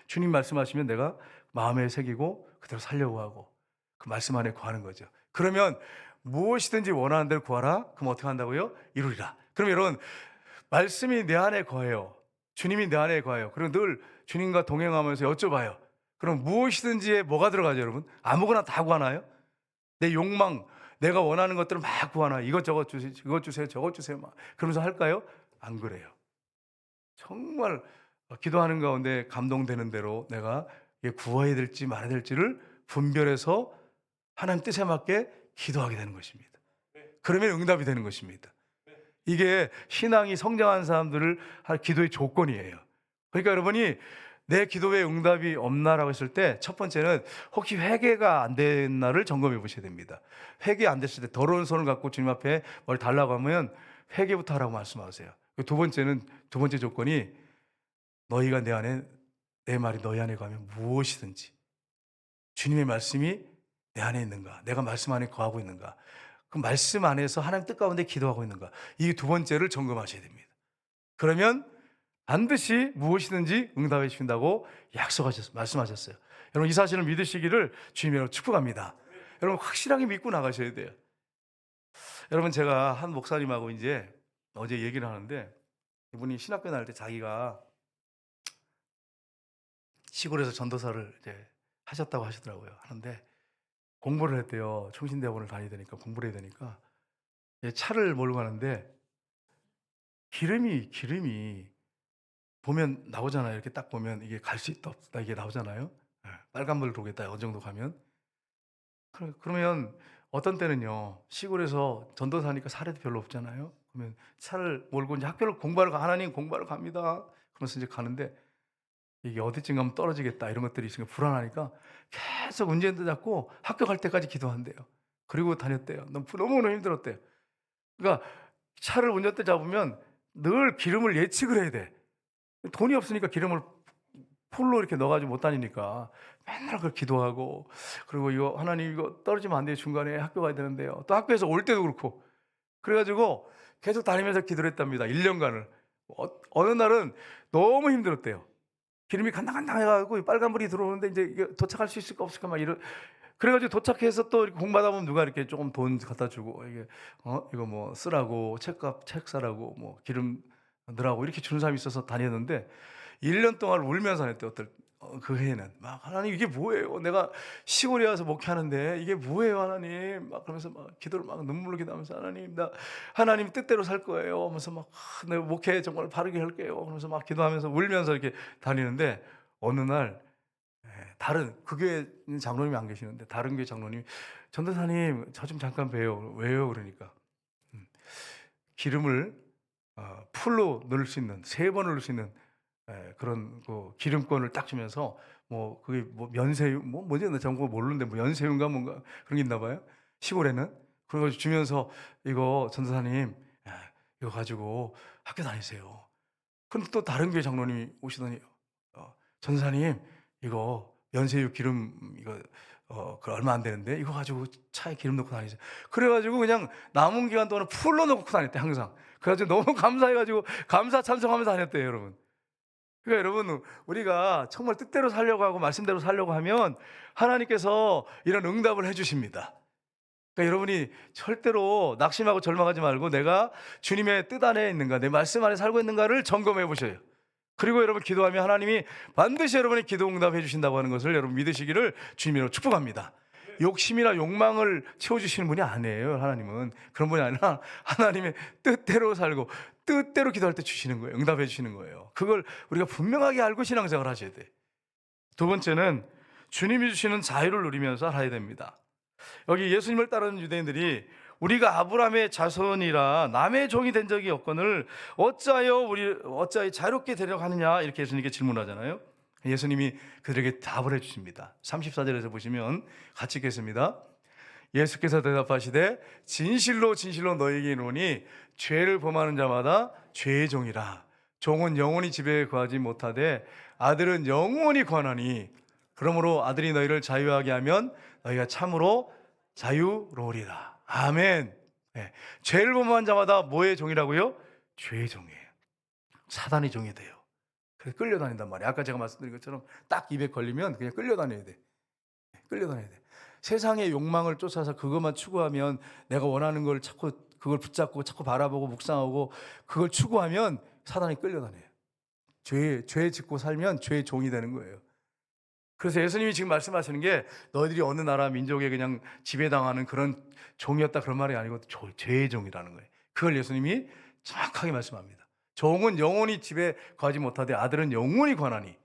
주님 말씀하시면 내가 마음에 새기고 그대로 살려고 하고 그 말씀 안에 구하는 거죠. 그러면 무엇이든지 원하는 대로 구하라. 그럼 어떻게 한다고요? 이루리라. 그럼 여러분 말씀이 내 안에 거해요. 주님이 내 안에 거해요. 그리고 늘 주님과 동행하면서 여쭤봐요. 그럼 무엇이든지에 뭐가 들어가죠, 여러분? 아무거나 다 구하나요? 내 욕망, 내가 원하는 것들을 막 구하나요? 이것저것 주세요, 이것 주세요, 저것 주세요, 막 그러면서 할까요? 안 그래요. 정말 기도하는 가운데 감동되는 대로 내가 구해야 될지 말아야 될지를 분별해서 하나님 뜻에 맞게 기도하게 되는 것입니다. 그러면 응답이 되는 것입니다. 이게 신앙이 성장한 사람들을 할 기도의 조건이에요. 그러니까 여러분이 내 기도에 응답이 없나라고 했을 때 첫 번째는 혹시 회개가 안 됐나를 점검해 보셔야 됩니다. 회개 안 됐을 때 더러운 손을 갖고 주님 앞에 뭘 달라고 하면 회개부터 하라고 말씀하세요. 두 번째 조건이 너희가 내 안에, 내 말이 너희 안에 가면 무엇이든지 주님의 말씀이 내 안에 있는가, 내가 말씀 안에 거하고 있는가, 그 말씀 안에서 하나님 뜻 가운데 기도하고 있는가, 이 두 번째를 점검하셔야 됩니다. 그러면 반드시 무엇이든지 응답해 주신다고 말씀하셨어요. 여러분 이 사실을 믿으시기를 주님으로 축복합니다. 여러분 확실하게 믿고 나가셔야 돼요. 여러분 제가 한 목사님하고 이제 어제 얘기를 하는데 이분이 신학교 다닐 때 자기가 시골에서 전도사를 이제 하셨다고 하시더라고요. 하는데 공부를 했대요. 충신대원을 다녀야 되니까 공부를 해야 되니까 차를 몰고 가는데 기름이 보면 나오잖아요. 이렇게 딱 보면 이게 갈 수 있다 없다 이게 나오잖아요. 빨간불 들어오겠다 어느 정도 가면. 그러면 어떤 때는요 시골에서 전도사니까 사례도 별로 없잖아요. 그러면 차를 몰고 이제 학교를 하나님 공부하러 갑니다. 그러면서 이제 가는데 이게 어디쯤 가면 떨어지겠다 이런 것들이 있으니까 불안하니까 계속 운전대 잡고 학교 갈 때까지 기도한대요. 그리고 다녔대요. 너무너무 힘들었대요. 그러니까 차를 운전대 잡으면 늘 기름을 예측을 해야 돼. 돈이 없으니까 기름을 풀로 이렇게 넣어가지고 못 다니니까 맨날 그걸 기도하고, 그리고 이거 하나님 이거 떨어지면 안 돼요. 중간에 학교 가야 되는데요. 또 학교에서 올 때도 그렇고 그래가지고 계속 다니면서 기도를 했답니다. 1년간을. 어느 날은 너무 힘들었대요. 기름이 간당간당 해가지고 빨간불이 들어오는데 이제 이게 도착할 수 있을까 없을까 막 그래가지고 도착해서 또 이렇게 공부하다 보면 누가 이렇게 조금 돈 갖다 주고 이게 이거 뭐 쓰라고 책 사라고 뭐 기름 넣으라고 이렇게 주는 사람이 있어서 다녔는데 1년 동안 울면서 다녔대요. 그 해에는 막 하나님 이게 뭐예요? 내가 시골에 와서 목회하는데 이게 뭐예요 하나님? 막 그러면서 막 기도를 막 눈물로 기도하면서 하나님 나 하나님 뜻대로 살 거예요 하면서 막 내가 목회 정말 바르게 할게요 그러면서 막 기도하면서 울면서 이렇게 다니는데 어느 날 다른 그 교회 장로님이 안 계시는데 다른 교회 장로님이 전도사님 저 좀 잠깐 봬요. 왜요? 그러니까 기름을 풀로 넣을 수 있는 3번 넣을 수 있는 그런 그 기름권을 딱 주면서 뭐 그게 뭐 면세유 뭐지 나 정보 모르는데 뭐 연세유인가 뭔가 그런 게 있나 봐요. 시골에는 그래서 주면서 이거 전도사님 이거 가지고 학교 다니세요. 그럼 또 다른 교회 장로님이 오시더니 전도사님 이거 면세유 기름 이거 그 얼마 안 되는데 이거 가지고 차에 기름 넣고 다니세요. 그래가지고 그냥 남은 기간 동안 풀로 넣고 다녔대 항상. 그래가지고 너무 감사해가지고 감사 찬송하면서 다녔대요 여러분. 그러니까 여러분 우리가 정말 뜻대로 살려고 하고 말씀대로 살려고 하면 하나님께서 이런 응답을 해주십니다. 그러니까 여러분이 절대로 낙심하고 절망하지 말고 내가 주님의 뜻 안에 있는가 내 말씀 안에 살고 있는가를 점검해 보셔요. 그리고 여러분 기도하면 하나님이 반드시 여러분의 기도 응답해 주신다고 하는 것을 여러분 믿으시기를 주님으로 축복합니다. 욕심이나 욕망을 채워주시는 분이 아니에요. 하나님은 그런 분이 아니라 하나님의 뜻대로 살고 뜻대로 기도할 때 주시는 거예요. 응답해 주시는 거예요. 그걸 우리가 분명하게 알고 신앙생활을 하셔야 돼. 두 번째는 주님이 주시는 자유를 누리면서 살아야 됩니다. 여기 예수님을 따르는 유대인들이 우리가 아브라함의 자손이라 남의 종이 된 적이 없거늘 어찌하여 자유롭게 되려고 하느냐 이렇게 예수님께 질문하잖아요. 예수님이 그들에게 답을 해주십니다. 34절에서 보시면 같이 읽겠습니다. 예수께서 대답하시되 진실로 진실로 너희에게 이르노니 죄를 범하는 자마다 죄의 종이라. 종은 영원히 집에 거하지 못하되 아들은 영원히 거하나니 그러므로 아들이 너희를 자유하게 하면 너희가 참으로 자유로우리라. 아멘. 네. 죄를 범한 자마다 뭐의 종이라고요? 죄의 종이에요. 사단의 종이 돼요. 그래서 끌려다닌단 말이에요. 아까 제가 말씀드린 것처럼 딱 입에 걸리면 그냥 끌려다녀야 돼. 끌려다녀야 돼. 세상의 욕망을 쫓아서 그것만 추구하면 내가 원하는 걸 자꾸 그걸 붙잡고 자꾸 바라보고 묵상하고 그걸 추구하면 사단이 끌려다녀요. 죄 짓고 살면 죄의 종이 되는 거예요. 그래서 예수님이 지금 말씀하시는 게 너희들이 어느 나라 민족에 그냥 지배당하는 그런 종이었다 그런 말이 아니고 죄의 종이라는 거예요. 그걸 예수님이 정확하게 말씀합니다. 종은 영원히 집에 가지 못하되 아들은 영원히 관하니.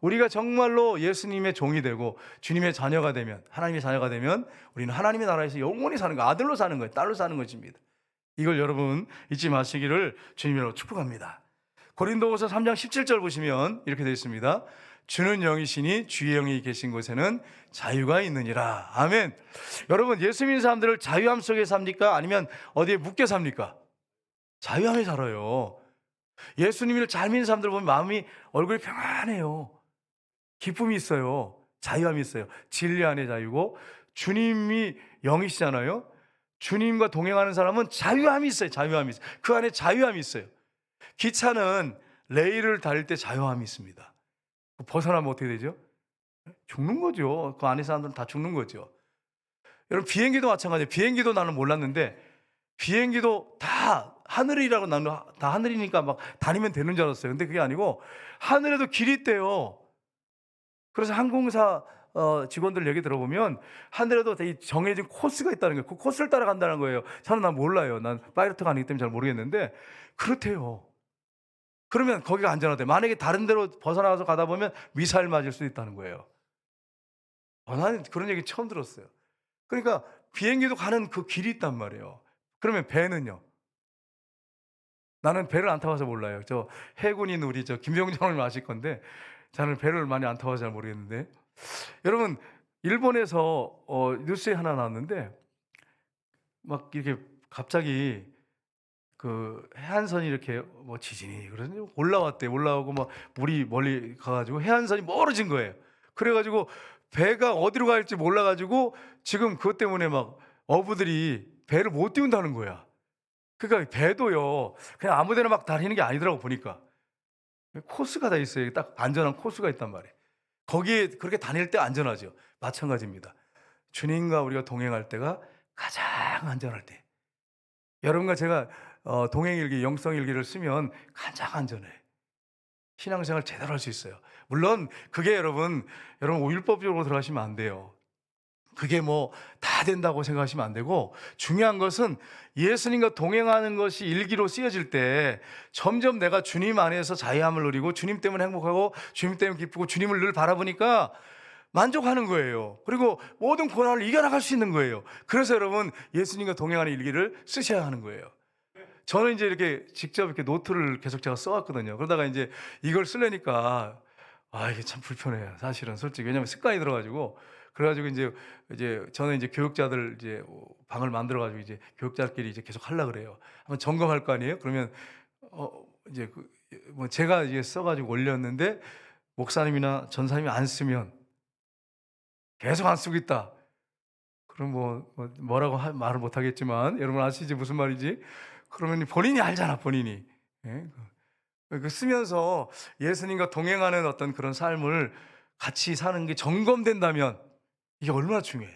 우리가 정말로 예수님의 종이 되고 주님의 자녀가 되면, 하나님의 자녀가 되면 우리는 하나님의 나라에서 영원히 사는 거, 아들로 사는 거예요. 딸로 사는 것입니다. 이걸 여러분 잊지 마시기를 주님으로 축복합니다. 고린도후서 3장 17절 보시면 이렇게 되어 있습니다. 주는 영이시니 주의 영이 계신 곳에는 자유가 있느니라. 아멘. 여러분, 예수 믿는 사람들을 자유함 속에 삽니까? 아니면 어디에 묶여 삽니까? 자유함에 살아요. 예수님을 잘 믿는 사람들 보면 마음이, 얼굴이 평안해요. 기쁨이 있어요. 자유함이 있어요. 진리 안에 자유고, 주님이 영이시잖아요. 주님과 동행하는 사람은 자유함이 있어요. 자유함이 있어요. 그 안에 자유함이 있어요. 기차는 레일을 달릴 때 자유함이 있습니다. 벗어나면 어떻게 되죠? 죽는 거죠. 그 안에 사람들은 다 죽는 거죠. 여러분, 비행기도 마찬가지예요. 비행기도 나는 몰랐는데, 비행기도 다 하늘이라고, 나는 다 하늘이니까 막 다니면 되는 줄 알았어요. 근데 그게 아니고 하늘에도 길이 있대요. 그래서 항공사 직원들 얘기 들어보면 하늘에도 되게 정해진 코스가 있다는 거예요. 그 코스를 따라간다는 거예요. 저는 난 몰라요. 난 파이러트가 아니기 때문에 잘 모르겠는데 그렇대요. 그러면 거기가 안전하대. 만약에 다른 데로 벗어나가서 가다 보면 미사일 맞을 수도 있다는 거예요. 나는 그런 얘기 처음 들었어요. 그러니까 비행기도 가는 그 길이 있단 말이에요. 그러면 배는요? 나는 배를 안 타봐서 몰라요. 저 해군인 우리 저 김병장을 아실 건데 저는 배를 많이 안 타봐서 잘 모르겠는데, 여러분, 일본에서 뉴스에 하나 나왔는데 막 이렇게 갑자기 그 해안선이 이렇게 뭐 지진이 그러더니 올라왔대. 올라오고 막 물이 멀리 가가지고 해안선이 멀어진 거예요. 그래가지고 배가 어디로 갈지 몰라가지고 지금 그것 때문에 막 어부들이 배를 못 띄운다는 거야. 그러니까 배도요 그냥 아무데나 막 다니는 게 아니더라고 보니까. 코스가 다 있어요. 딱 안전한 코스가 있단 말이에요. 거기에 그렇게 다닐 때 안전하죠. 마찬가지입니다. 주님과 우리가 동행할 때가 가장 안전할 때. 여러분과 제가 동행일기, 영성일기를 쓰면 가장 안전해. 신앙생활 제대로 할 수 있어요. 물론 그게 여러분 율법적으로 들어가시면 안 돼요. 그게 뭐 다 된다고 생각하시면 안 되고, 중요한 것은 예수님과 동행하는 것이 일기로 쓰여질 때 점점 내가 주님 안에서 자유함을 누리고 주님 때문에 행복하고 주님 때문에 기쁘고 주님을 늘 바라보니까 만족하는 거예요. 그리고 모든 고난을 이겨나갈 수 있는 거예요. 그래서 여러분 예수님과 동행하는 일기를 쓰셔야 하는 거예요. 저는 이제 이렇게 직접 이렇게 노트를 계속 제가 써왔거든요. 그러다가 이제 이걸 쓰려니까 이게 참 불편해요. 사실은 솔직히. 왜냐면 습관이 들어가지고. 그래가지고 이제 저는 이제 교육자들 이제 방을 만들어가지고 이제 교육자들끼리 이제 계속 하려고 그래요. 한번 점검할 거 아니에요? 그러면 이제 뭐 제가 이제 써가지고 올렸는데 목사님이나 전사님이 안 쓰면 계속 안 쓰고 있다. 그럼 뭐라고 말을 못 하겠지만 여러분 아시지 무슨 말인지? 그러면 본인이 알잖아, 본인이. 예? 그 쓰면서 예수님과 동행하는 어떤 그런 삶을 같이 사는 게 점검된다면 이게 얼마나 중요해.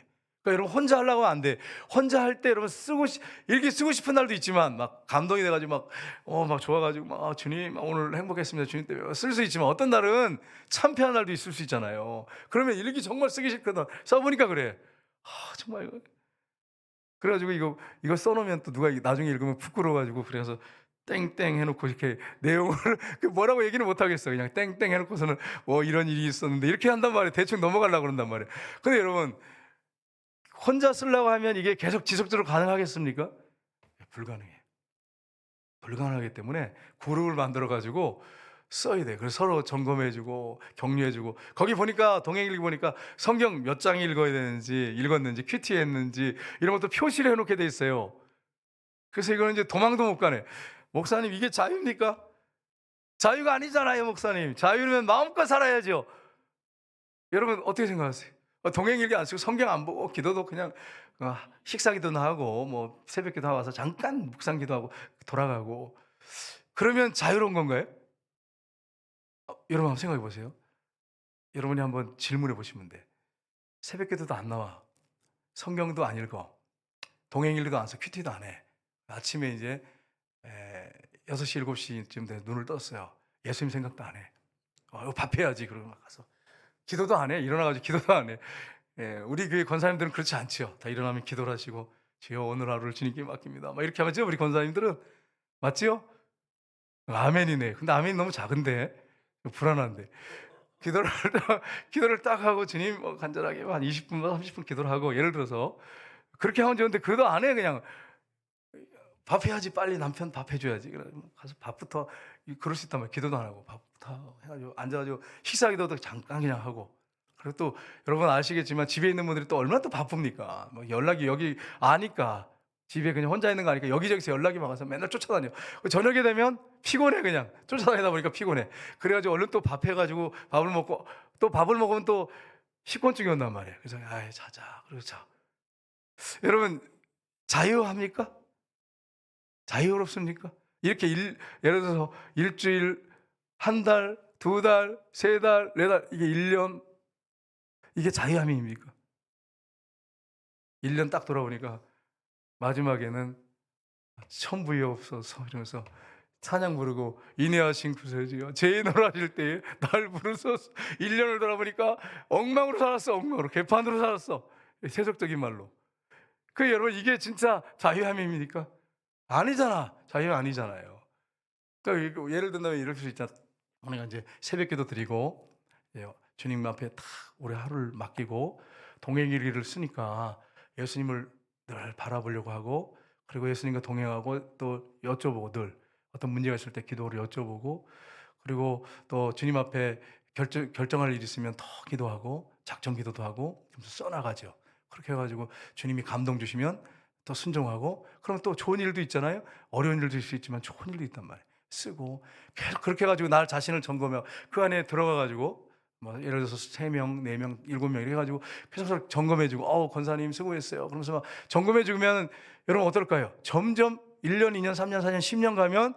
그러니까 여러분 혼자 하려고 하면 안 돼. 혼자 할 때 여러분 일기 쓰고 싶은 날도 있지만 막 감동이 돼가지고 막 좋아가지고 주님 오늘 행복했습니다. 주님 때문에 쓸 수 있지만 어떤 날은 참패한 날도 있을 수 있잖아요. 그러면 일기 정말 쓰기 싫거든. 써보니까 그래. 정말 이거. 그래가지고 이거 써놓으면 또 누가 나중에 읽으면 부끄러워가지고 그래서 땡땡 해놓고 이렇게 내용을 뭐라고 얘기는 못 하겠어. 그냥 땡땡 해놓고서는 뭐 이런 일이 있었는데 이렇게 한단 말이에요. 대충 넘어가려고 그런단 말이에요. 근데 여러분 혼자 쓰려고 하면 이게 계속 지속적으로 가능하겠습니까? 불가능해요. 불가능하기 때문에 그룹을 만들어가지고 써야 돼. 그래서 서로 점검해주고 격려해주고, 거기 보니까 동행일기 보니까 성경 몇 장 읽었는지 큐티했는지 이런 것도 표시를 해놓게 돼 있어요. 그래서 이거는 이제 도망도 못 가네. 목사님 이게 자유입니까? 자유가 아니잖아요, 목사님. 자유면 마음껏 살아야죠. 여러분 어떻게 생각하세요? 동행일기 안 쓰고 성경 안 보고 기도도 그냥 식사 기도나 하고 뭐 새벽 기도 와서 잠깐 묵상 기도하고 돌아가고, 그러면 자유로운 건가요? 여러분 한번 생각해 보세요. 여러분이 한번 질문해 보시면 돼. 새벽 기도도 안 나와. 성경도 안 읽어. 동행일기도 안 써. 큐티도 안 해. 아침에 이제 6시, 7시쯤 돼서 눈을 떴어요. 예수님 생각도 안 해. 이거 밥해야지. 그러고 막 가서 기도도 안 해. 일어나가지고 기도도 안 해. 예, 우리 교회 권사님들은 그렇지 않지요. 다 일어나면 기도를 하시고 주여 오늘 하루를 주님께 맡깁니다. 막 이렇게 하죠. 우리 권사님들은 맞지요? 아멘이네. 근데 아멘이 너무 작은데 불안한데 기도를 기도를 딱 하고 주님 간절하게 한 20분, 30분 기도를 하고 예를 들어서 그렇게 하면 좋은데 그래도 안 해. 그냥 밥 해야지 빨리 남편 밥 해줘야지. 그래 가서 밥부터 그럴 수 있단 말이야. 기도도 안 하고 밥부터 해가지고 앉아가지고 식사기도도 잠깐 그냥 하고. 그리고 또 여러분 아시겠지만 집에 있는 분들이 또 얼마나 또 바쁩니까? 뭐 연락이 여기 아니까 집에 그냥 혼자 있는 거 아니까 여기저기서 연락이 많아서 맨날 쫓아다녀. 저녁에 되면 피곤해 그냥 쫓아다니다 보니까 피곤해. 그래가지고 얼른 또 밥 해가지고 밥을 먹고 또 밥을 먹으면 또 식곤증이 온단 말이에요. 그래서 아이 자자 그리고 자. 여러분 자유합니까? 자유롭습니까? 이렇게 예를 들어서 일주일, 한 달, 두 달, 세 달, 네 달, 이게 1년, 이게 자유함입니까? 1년 딱 돌아보니까 마지막에는 천부여옵소서 이러면서 찬양 부르고 인내하신 구세주여 죄인으로 하실 때에 날 부르소서. 1년을 돌아보니까 엉망으로 살았어. 엉망으로 개판으로 살았어. 세속적인 말로. 여러분 이게 진짜 자유함입니까? 아니잖아. 자유 아니잖아요. 또 예를 든다면 이럴 수 있잖아. 우리가 이제 새벽기도 드리고 주님 앞에 탁 우리 하루를 맡기고 동행일기를 쓰니까 예수님을 늘 바라보려고 하고 그리고 예수님과 동행하고 또 여쭤보고 늘 어떤 문제가 있을 때 기도를 여쭤보고 그리고 또 주님 앞에 결정할 일이 있으면 더 기도하고 작정 기도도 하고 좀 써나가죠. 그렇게 해가지고 주님이 감동 주시면 또 순종하고 그럼 또 좋은 일도 있잖아요. 어려운 일도 있을 수 있지만 좋은 일도 있단 말이에요. 쓰고 계속 그렇게 해가지고 나 자신을 점검해 그 안에 들어가가지고 뭐 예를 들어서 3명, 4명, 7명 이렇게 해가지고 계속 점검해주고 권사님 수고했어요. 그러면서 막 점검해주면 여러분 어떨까요? 점점 1년, 2년, 3년, 4년, 10년 가면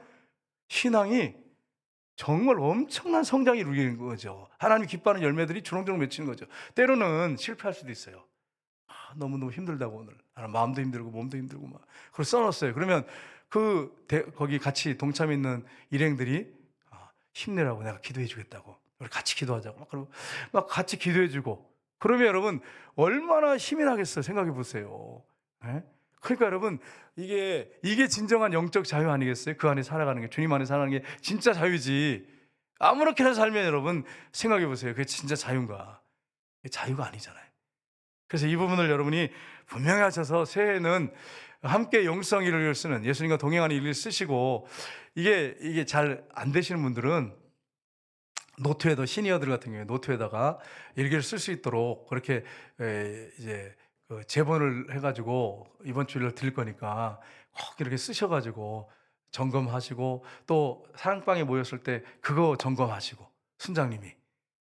신앙이 정말 엄청난 성장이 이루어지는 거죠. 하나님이 기뻐하는 열매들이 주렁주렁 맺히는 거죠. 때로는 실패할 수도 있어요. 너무너무 힘들다고 오늘 마음도 힘들고 몸도 힘들고 막 그걸 써놨어요. 그러면 거기 같이 동참 있는 일행들이 힘내라고 내가 기도해 주겠다고 우리 같이 기도하자고 막 같이 기도해 주고 그러면 여러분 얼마나 힘이 나겠어요. 생각해 보세요. 네? 그러니까 여러분 이게 진정한 영적 자유 아니겠어요? 그 안에 살아가는 게 주님 안에 살아가는 게 진짜 자유지. 아무렇게나 살면 여러분 생각해 보세요. 그게 진짜 자유인가? 자유가 아니잖아요. 그래서 이 부분을 여러분이 분명히 하셔서 새해에는 함께 영성 일기를 쓰는 예수님과 동행하는 일기를 쓰시고 이게 잘 안 되시는 분들은 노트에다 시니어들 같은 경우에 노트에다가 일기를 쓸 수 있도록 그렇게 이제 제본을 해가지고 이번 주일로 드릴 거니까 꼭 이렇게 쓰셔가지고 점검하시고 또 사랑방에 모였을 때 그거 점검하시고 순장님이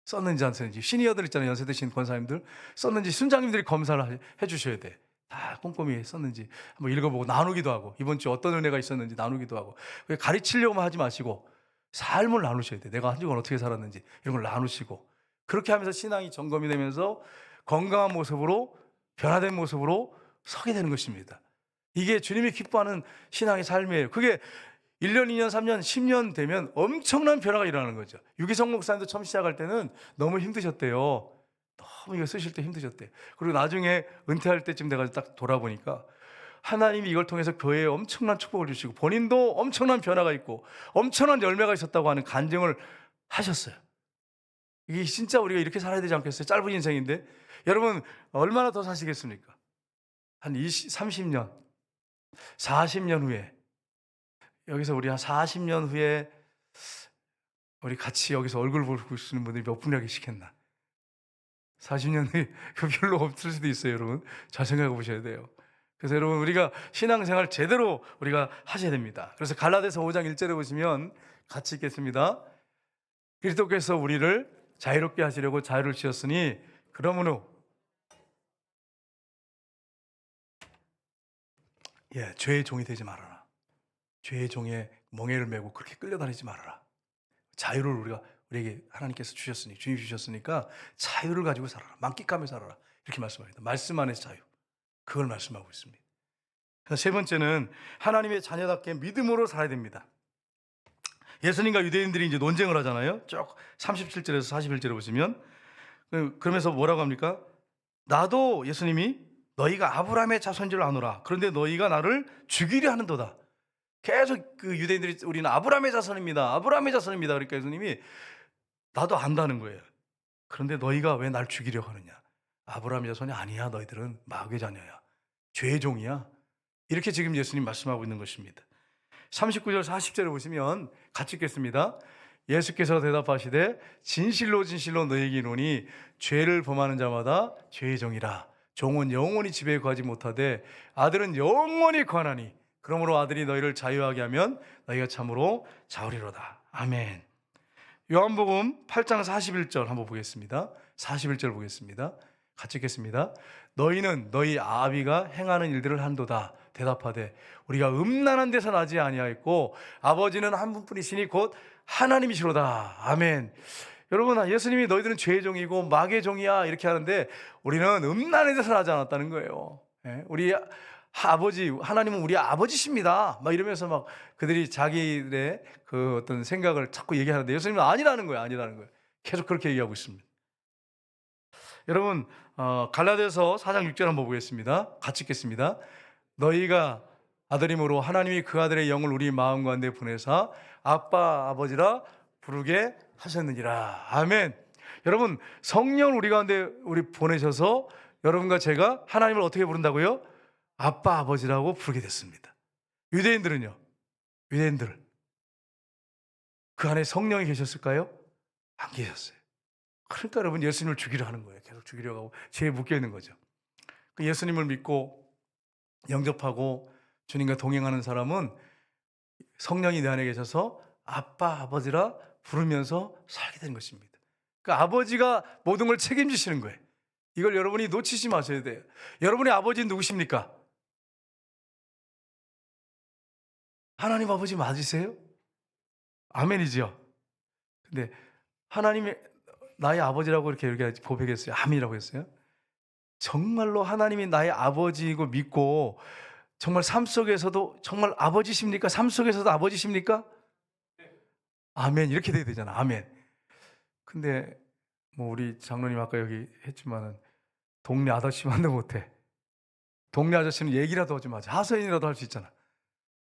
썼는지 안 썼는지 시니어들 있잖아요. 연세 드신 권사님들 썼는지 순장님들이 검사를 해주셔야 돼. 다 꼼꼼히 썼는지 한번 읽어보고 나누기도 하고 이번 주 어떤 은혜가 있었는지 나누기도 하고 가르치려고만 하지 마시고 삶을 나누셔야 돼. 내가 한 주간 어떻게 살았는지 이런 걸 나누시고 그렇게 하면서 신앙이 점검이 되면서 건강한 모습으로 변화된 모습으로 서게 되는 것입니다. 이게 주님이 기뻐하는 신앙의 삶이에요. 그게 1년, 2년, 3년, 10년 되면 엄청난 변화가 일어나는 거죠. 유기성 목사님도 처음 시작할 때는 너무 힘드셨대요. 너무 이거 쓰실 때 힘드셨대요. 그리고 나중에 은퇴할 때쯤 돼가지고 딱 돌아보니까 하나님이 이걸 통해서 교회에 엄청난 축복을 주시고 본인도 엄청난 변화가 있고 엄청난 열매가 있었다고 하는 간증을 하셨어요. 이게 진짜 우리가 이렇게 살아야 되지 않겠어요? 짧은 인생인데 여러분 얼마나 더 사시겠습니까? 한 20, 30년, 40년 후에 여기서 우리 한 40년 후에 우리 같이 여기서 얼굴 보고 있는 분들이 몇 분이나 계시겠나? 40년 후에 별로 없을 수도 있어요. 여러분 잘 생각해 보셔야 돼요. 그래서 여러분 우리가 신앙생활 제대로 우리가 하셔야 됩니다. 그래서 갈라디아서 5장 1절에 보시면 같이 읽겠습니다. 그리스도께서 우리를 자유롭게 하시려고 자유를 주셨으니 그러므로 죄의 종이 되지 말아라. 죄의 종에 멍에를 메고 그렇게 끌려다니지 말아라. 자유를 우리에게 하나님께서 주셨으니 주님 주셨으니까 자유를 가지고 살아라. 만끽하며 살아라. 이렇게 말씀합니다. 말씀 안에서 자유. 그걸 말씀하고 있습니다. 세 번째는 하나님의 자녀답게 믿음으로 살아야 됩니다. 예수님과 유대인들이 이제 논쟁을 하잖아요. 쭉 37절에서 41절에 보시면 그러면서 뭐라고 합니까? 나도 예수님이 너희가 아브라함의 자손인 줄 아노라. 그런데 너희가 나를 죽이려 하는도다. 계속 그 유대인들이 우리는 아브라함의 자손입니다. 아브라함의 자손입니다. 그러니까 예수님이 나도 안다는 거예요. 그런데 너희가 왜 날 죽이려고 하느냐? 아브라함의 자손이 아니야. 너희들은 마귀의 자녀야. 죄의 종이야. 이렇게 지금 예수님 말씀하고 있는 것입니다. 39절 40절에 보시면 같이 읽겠습니다. 예수께서 대답하시되 진실로 진실로 너희에게 이르노니 죄를 범하는 자마다 죄의 종이라. 종은 영원히 집에 거하지 못하되 아들은 영원히 거하나니 그러므로 아들이 너희를 자유하게 하면 너희가 참으로 자유리로다. 아멘. 요한복음 8장 41절 한번 보겠습니다. 41절 보겠습니다. 같이 읽겠습니다. 너희는 너희 아비가 행하는 일들을 한도다. 대답하되 우리가 음란한 데서 나지 아니하였고 아버지는 한 분뿐이시니 곧 하나님이시로다. 아멘. 여러분, 예수님이 너희들은 죄의 종이고 마귀의 종이야 이렇게 하는데 우리는 음란한 데서 나지 않았다는 거예요. 우리 아버지, 하나님은 우리 아버지십니다. 막 이러면서 막 그들이 자기들의 그 어떤 생각을 자꾸 얘기하는데 예수님은 아니라는 거예요. 아니라는 거예요. 계속 그렇게 얘기하고 있습니다. 여러분, 갈라디아서 4장 6절 한번 보겠습니다. 같이 읽겠습니다. 너희가 아들임으로 하나님이 그 아들의 영을 우리 마음 가운데 보내사 아빠 아버지라 부르게 하셨느니라. 아멘. 여러분, 성령을 우리 가운데 보내셔서 여러분과 제가 하나님을 어떻게 부른다고요? 아빠 아버지라고 부르게 됐습니다. 유대인들은요? 유대인들 그 안에 성령이 계셨을까요? 안 계셨어요. 그러니까 여러분 예수님을 죽이려 하는 거예요. 계속 죽이려고 하고 죄에 묶여 있는 거죠. 그 예수님을 믿고 영접하고 주님과 동행하는 사람은 성령이 내 안에 계셔서 아빠 아버지라 부르면서 살게 되는 것입니다. 그 아버지가 모든 걸 책임지시는 거예요. 이걸 여러분이 놓치지 마셔야 돼요. 여러분의 아버지는 누구십니까? 하나님 아버지 맞으세요? 아멘이죠. 근데 하나님이 나의 아버지라고 이렇게 고백했어요. 아멘이라고 했어요. 정말로 하나님이 나의 아버지이고 믿고 정말 삶 속에서도 정말 아버지십니까? 삶 속에서도 아버지십니까? 아멘. 이렇게 돼야 되잖아. 아멘. 근데 뭐 우리 장로님 아까 여기 했지만은 동네 아저씨만도 못해. 동네 아저씨는 얘기라도 하지 마자. 하소연이라도 할 수 있잖아.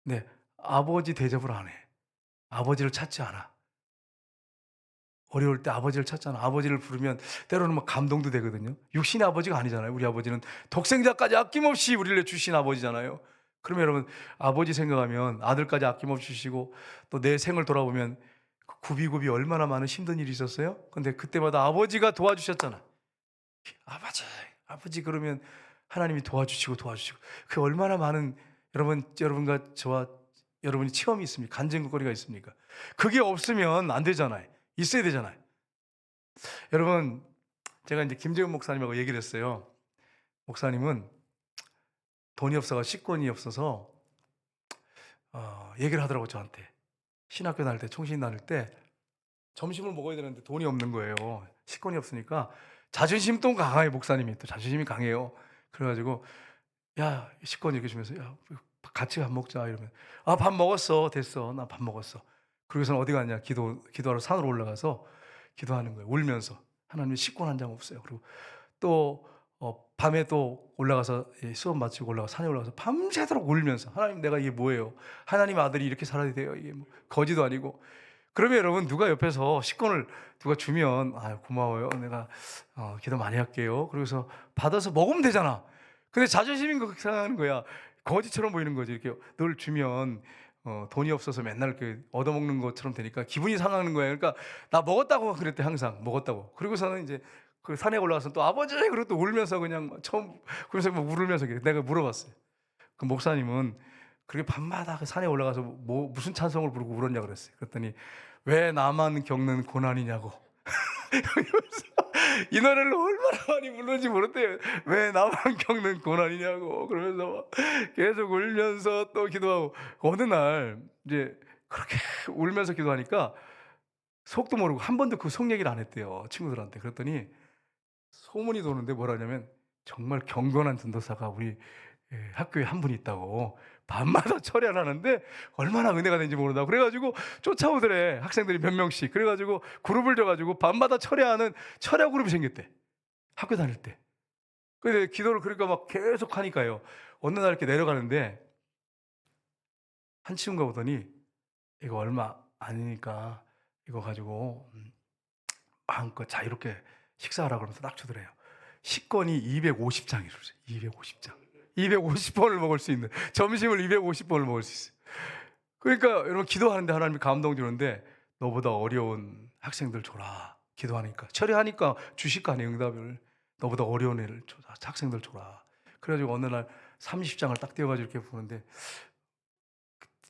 네, 아버지 대접을 안 해. 아버지를 찾지 않아. 어려울 때 아버지를 찾잖아. 아버지를 부르면 때로는 막 감동도 되거든요. 육신의 아버지가 아니잖아요. 우리 아버지는 독생자까지 아낌없이 우리를 주신 아버지잖아요. 그러면 여러분 아버지 생각하면 아들까지 아낌없이 주시고 또 내 생을 돌아보면 굽이굽이 얼마나 많은 힘든 일이 있었어요. 근데 그때마다 아버지가 도와주셨잖아. 아버지 그러면 하나님이 도와주시고 그 얼마나 많은 여러분과 저와 여러분이 체험이 있습니까? 간증거리가 있습니까? 그게 없으면 안 되잖아요. 있어야 되잖아요. 여러분, 제가 이제 김재훈 목사님하고 얘기를 했어요. 목사님은 돈이 없어서 식권이 없어서 얘기를 하더라고 저한테. 신학교 다닐 때, 총신 다닐 때 점심을 먹어야 되는데 돈이 없는 거예요. 식권이 없으니까 자존심 또 강해요. 목사님이 또 자존심이 강해요. 그래가지고 야 식권 이렇게 주면서 야 같이 밥 먹자 이러면 밥 먹었어 됐어 나 밥 먹었어. 그러고서는 어디 갔냐 기도하러 산으로 올라가서 기도하는 거예요. 울면서 하나님 식권 한 장 없어요. 그리고 또 밤에 또 올라가서 수업 마치고 산에 올라가서 밤새도록 울면서 하나님 내가 이게 뭐예요? 하나님 아들이 이렇게 살아야 돼요? 이게 뭐 거지도 아니고. 그러면 여러분 누가 옆에서 식권을 누가 주면 고마워요. 내가 기도 많이 할게요. 그래서 받아서 먹으면 되잖아. 근데 자존심인 거 생각하는 거야. 거지처럼 보이는 거지. 이렇게 늘 주면 돈이 없어서 맨날 이렇게 얻어먹는 것처럼 되니까 기분이 상하는 거야. 그러니까 나 먹었다고 그랬대. 항상 먹었다고. 그리고서는 이제 그 산에 올라가서 또 아버지 그러고 또 울면서 그냥 처음 그러면서 막 울면서 내가 물어봤어요. 그 목사님은 그렇게 밤마다 그 산에 올라가서 무슨 찬송을 부르고 울었냐 그랬어요. 그랬더니 왜 나만 겪는 고난이냐고. 이 노래를 얼마나 많이 부르는지 모르대요. 왜 나만 겪는 고난이냐고. 그러면서 막 계속 울면서 또 기도하고 어느 날 이제 그렇게 울면서 기도하니까 속도 모르고 한 번도 그 속 얘기를 안 했대요. 친구들한테. 그랬더니 소문이 도는데 뭐라냐면 정말 경건한 전도사가 우리 학교에 한 분 있다고 밤마다 철야하는데 얼마나 은혜가 되는지 모른다. 그래 가지고 쫓아오더래. 학생들이 몇 명씩. 그래 가지고 그룹을 줘 가지고 밤마다 철야하는 철야 그룹이 생겼대. 학교 다닐 때. 근데 기도를 그러니까 막 계속 하니까요. 어느 날 이렇게 내려가는데 한 친구가 오더니 "이거 얼마 아니니까 이거 가지고 마음껏 자유롭게 식사하라." 그러면서 딱 주더래요. 식권이 250장이래요. 250장. 250번을 먹을 수 있는, 점심을 250번을 먹을 수 있어요. 그러니까 여러분 기도하는데 하나님이 감동 주는데 "너보다 어려운 학생들 줘라." 기도하니까 처리하니까 주실 거 아니에요, 응답을. "너보다 어려운 애를 줘, 학생들 줘라." 그래 가지고 어느 날 30장을 딱 떼어 가지고 이렇게 보는데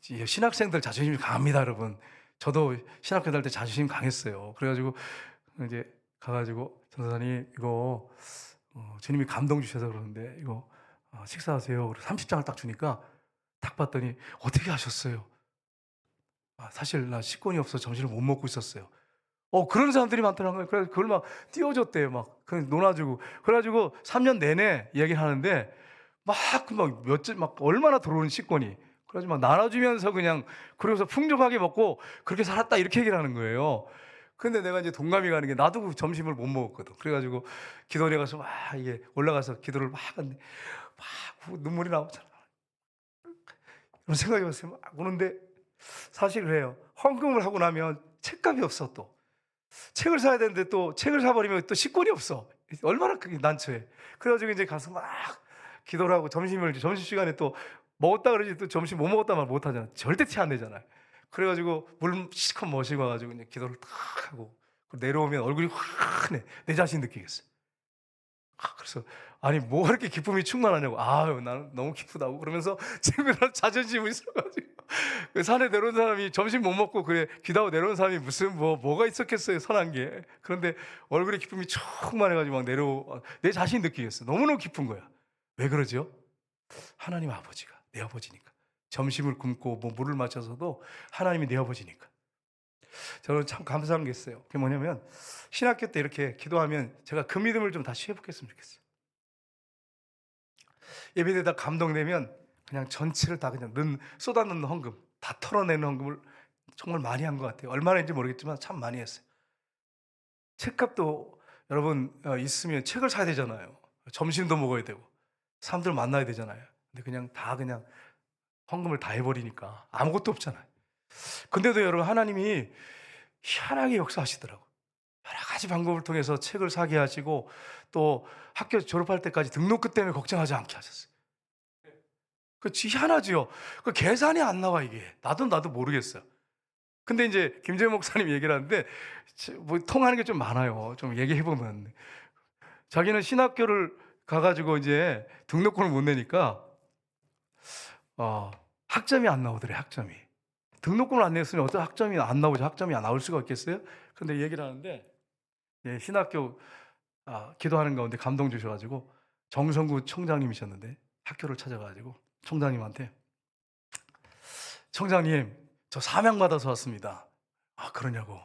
신학생들 자존심이 강합니다, 여러분. 저도 신학교 다닐 때 자존심 강했어요. 그래 가지고 이제 가 가지고 "전도사님 이거 주님이 감동 주셔서 그러는데 이거 식사하세요." 그래서 30장을 딱 주니까 딱 봤더니 "어떻게 하셨어요?" 사실 나 식권이 없어서 점심을 못 먹고 있었어요." 그런 사람들이 많더라는 거예요. 그래서 그걸 막 띄워줬대요. 막 놀아 주고. 그래 가지고 3년 내내 얘기를 하는데 막 막 얼마나 들어오는 식권이. 그래 가지고 막 나눠 주면서 그냥 그러고서 풍족하게 먹고 그렇게 살았다 이렇게 얘기를 하는 거예요. 근데 내가 이제 동감이 가는 게 나도 그 점심을 못 먹었거든. 그래 가지고 기도원에 가서 막 이게 올라가서 기도를 막 하는데 막 눈물이 나오잖아. 그런 생각이 왔어요. 막 우는데 사실 그래요. 헌금을 하고 나면 책값이 없어 또. 책을 사야 되는데 또 책을 사 버리면 또 식권이 없어. 얼마나 그게 난처해. 그래 가지고 인제 가서 막 기도를 하고 점심시간에 또 먹었다 그러지 또 점심 못 먹었다 말 못 하잖아. 절대 티 안 내잖아요. 그래 가지고 물 실컷 마시고 와 가지고 이제 기도를 딱 하고 내려오면 얼굴이 환해. 내 자신 느끼겠어요. 그래서 "아니 뭐가 그렇게 기쁨이 충만하냐."고. "아유 나는 너무 기쁘다고." 그러면서 친구들 자존심이 있어 가지고 그 산에 내려온 사람이 점심 못 먹고 그래 기도하고 내려온 사람이 무슨 뭐가 있었겠어요, 선한 게. 그런데 얼굴에 기쁨이 충만해 가지고 막 내 자신이 느끼겠어. 너무너무 기쁜 거야. 왜 그러죠? 하나님 아버지가 내 아버지니까. 점심을 굶고 뭐 물을 마셔서도 하나님이 내 아버지니까. 저는 참 감사한 게 있어요. 그게 뭐냐면 신학교 때 이렇게 기도하면 제가 그 믿음을 좀 다시 회복했으면 좋겠어요. 예배드리다 감동되면 그냥 전체를 다 그냥 쏟아넣는 헌금, 다 털어내는 헌금을 정말 많이 한 것 같아요. 얼마나인지 모르겠지만 참 많이 했어요. 책값도 여러분 있으면 책을 사야 되잖아요. 점심도 먹어야 되고 사람들 만나야 되잖아요. 근데 그냥 헌금을 다 해버리니까 아무것도 없잖아요. 근데도 여러분 하나님이 희한하게 역사하시더라고요. 여러 가지 방법을 통해서 책을 사게 하시고 또 학교 졸업할 때까지 등록금 때문에 걱정하지 않게 하셨어요. 그 희한하지요. 그 계산이 안 나와 이게. 나도 모르겠어요. 근데 인제 김재현 목사님이 얘기를 하는데 뭐 통하는 게 좀 많아요. 좀 얘기해 보면. 자기는 신학교를 가 가지고 이제 등록금을 못 내니까 학점이 안 나오더래, 학점이. 등록금을 안 냈으니 어떻게 학점이 안 나오지? 학점이 안 나올 수가 있겠어요? 근데 얘기를 하는데 예 신학교 기도하는 가운데 감동 주셔 가지고 정성구 총장님이셨는데 학교를 찾아 가지고 총장님한테 "총장님 저 사명 받아서 왔습니다." 그러냐고.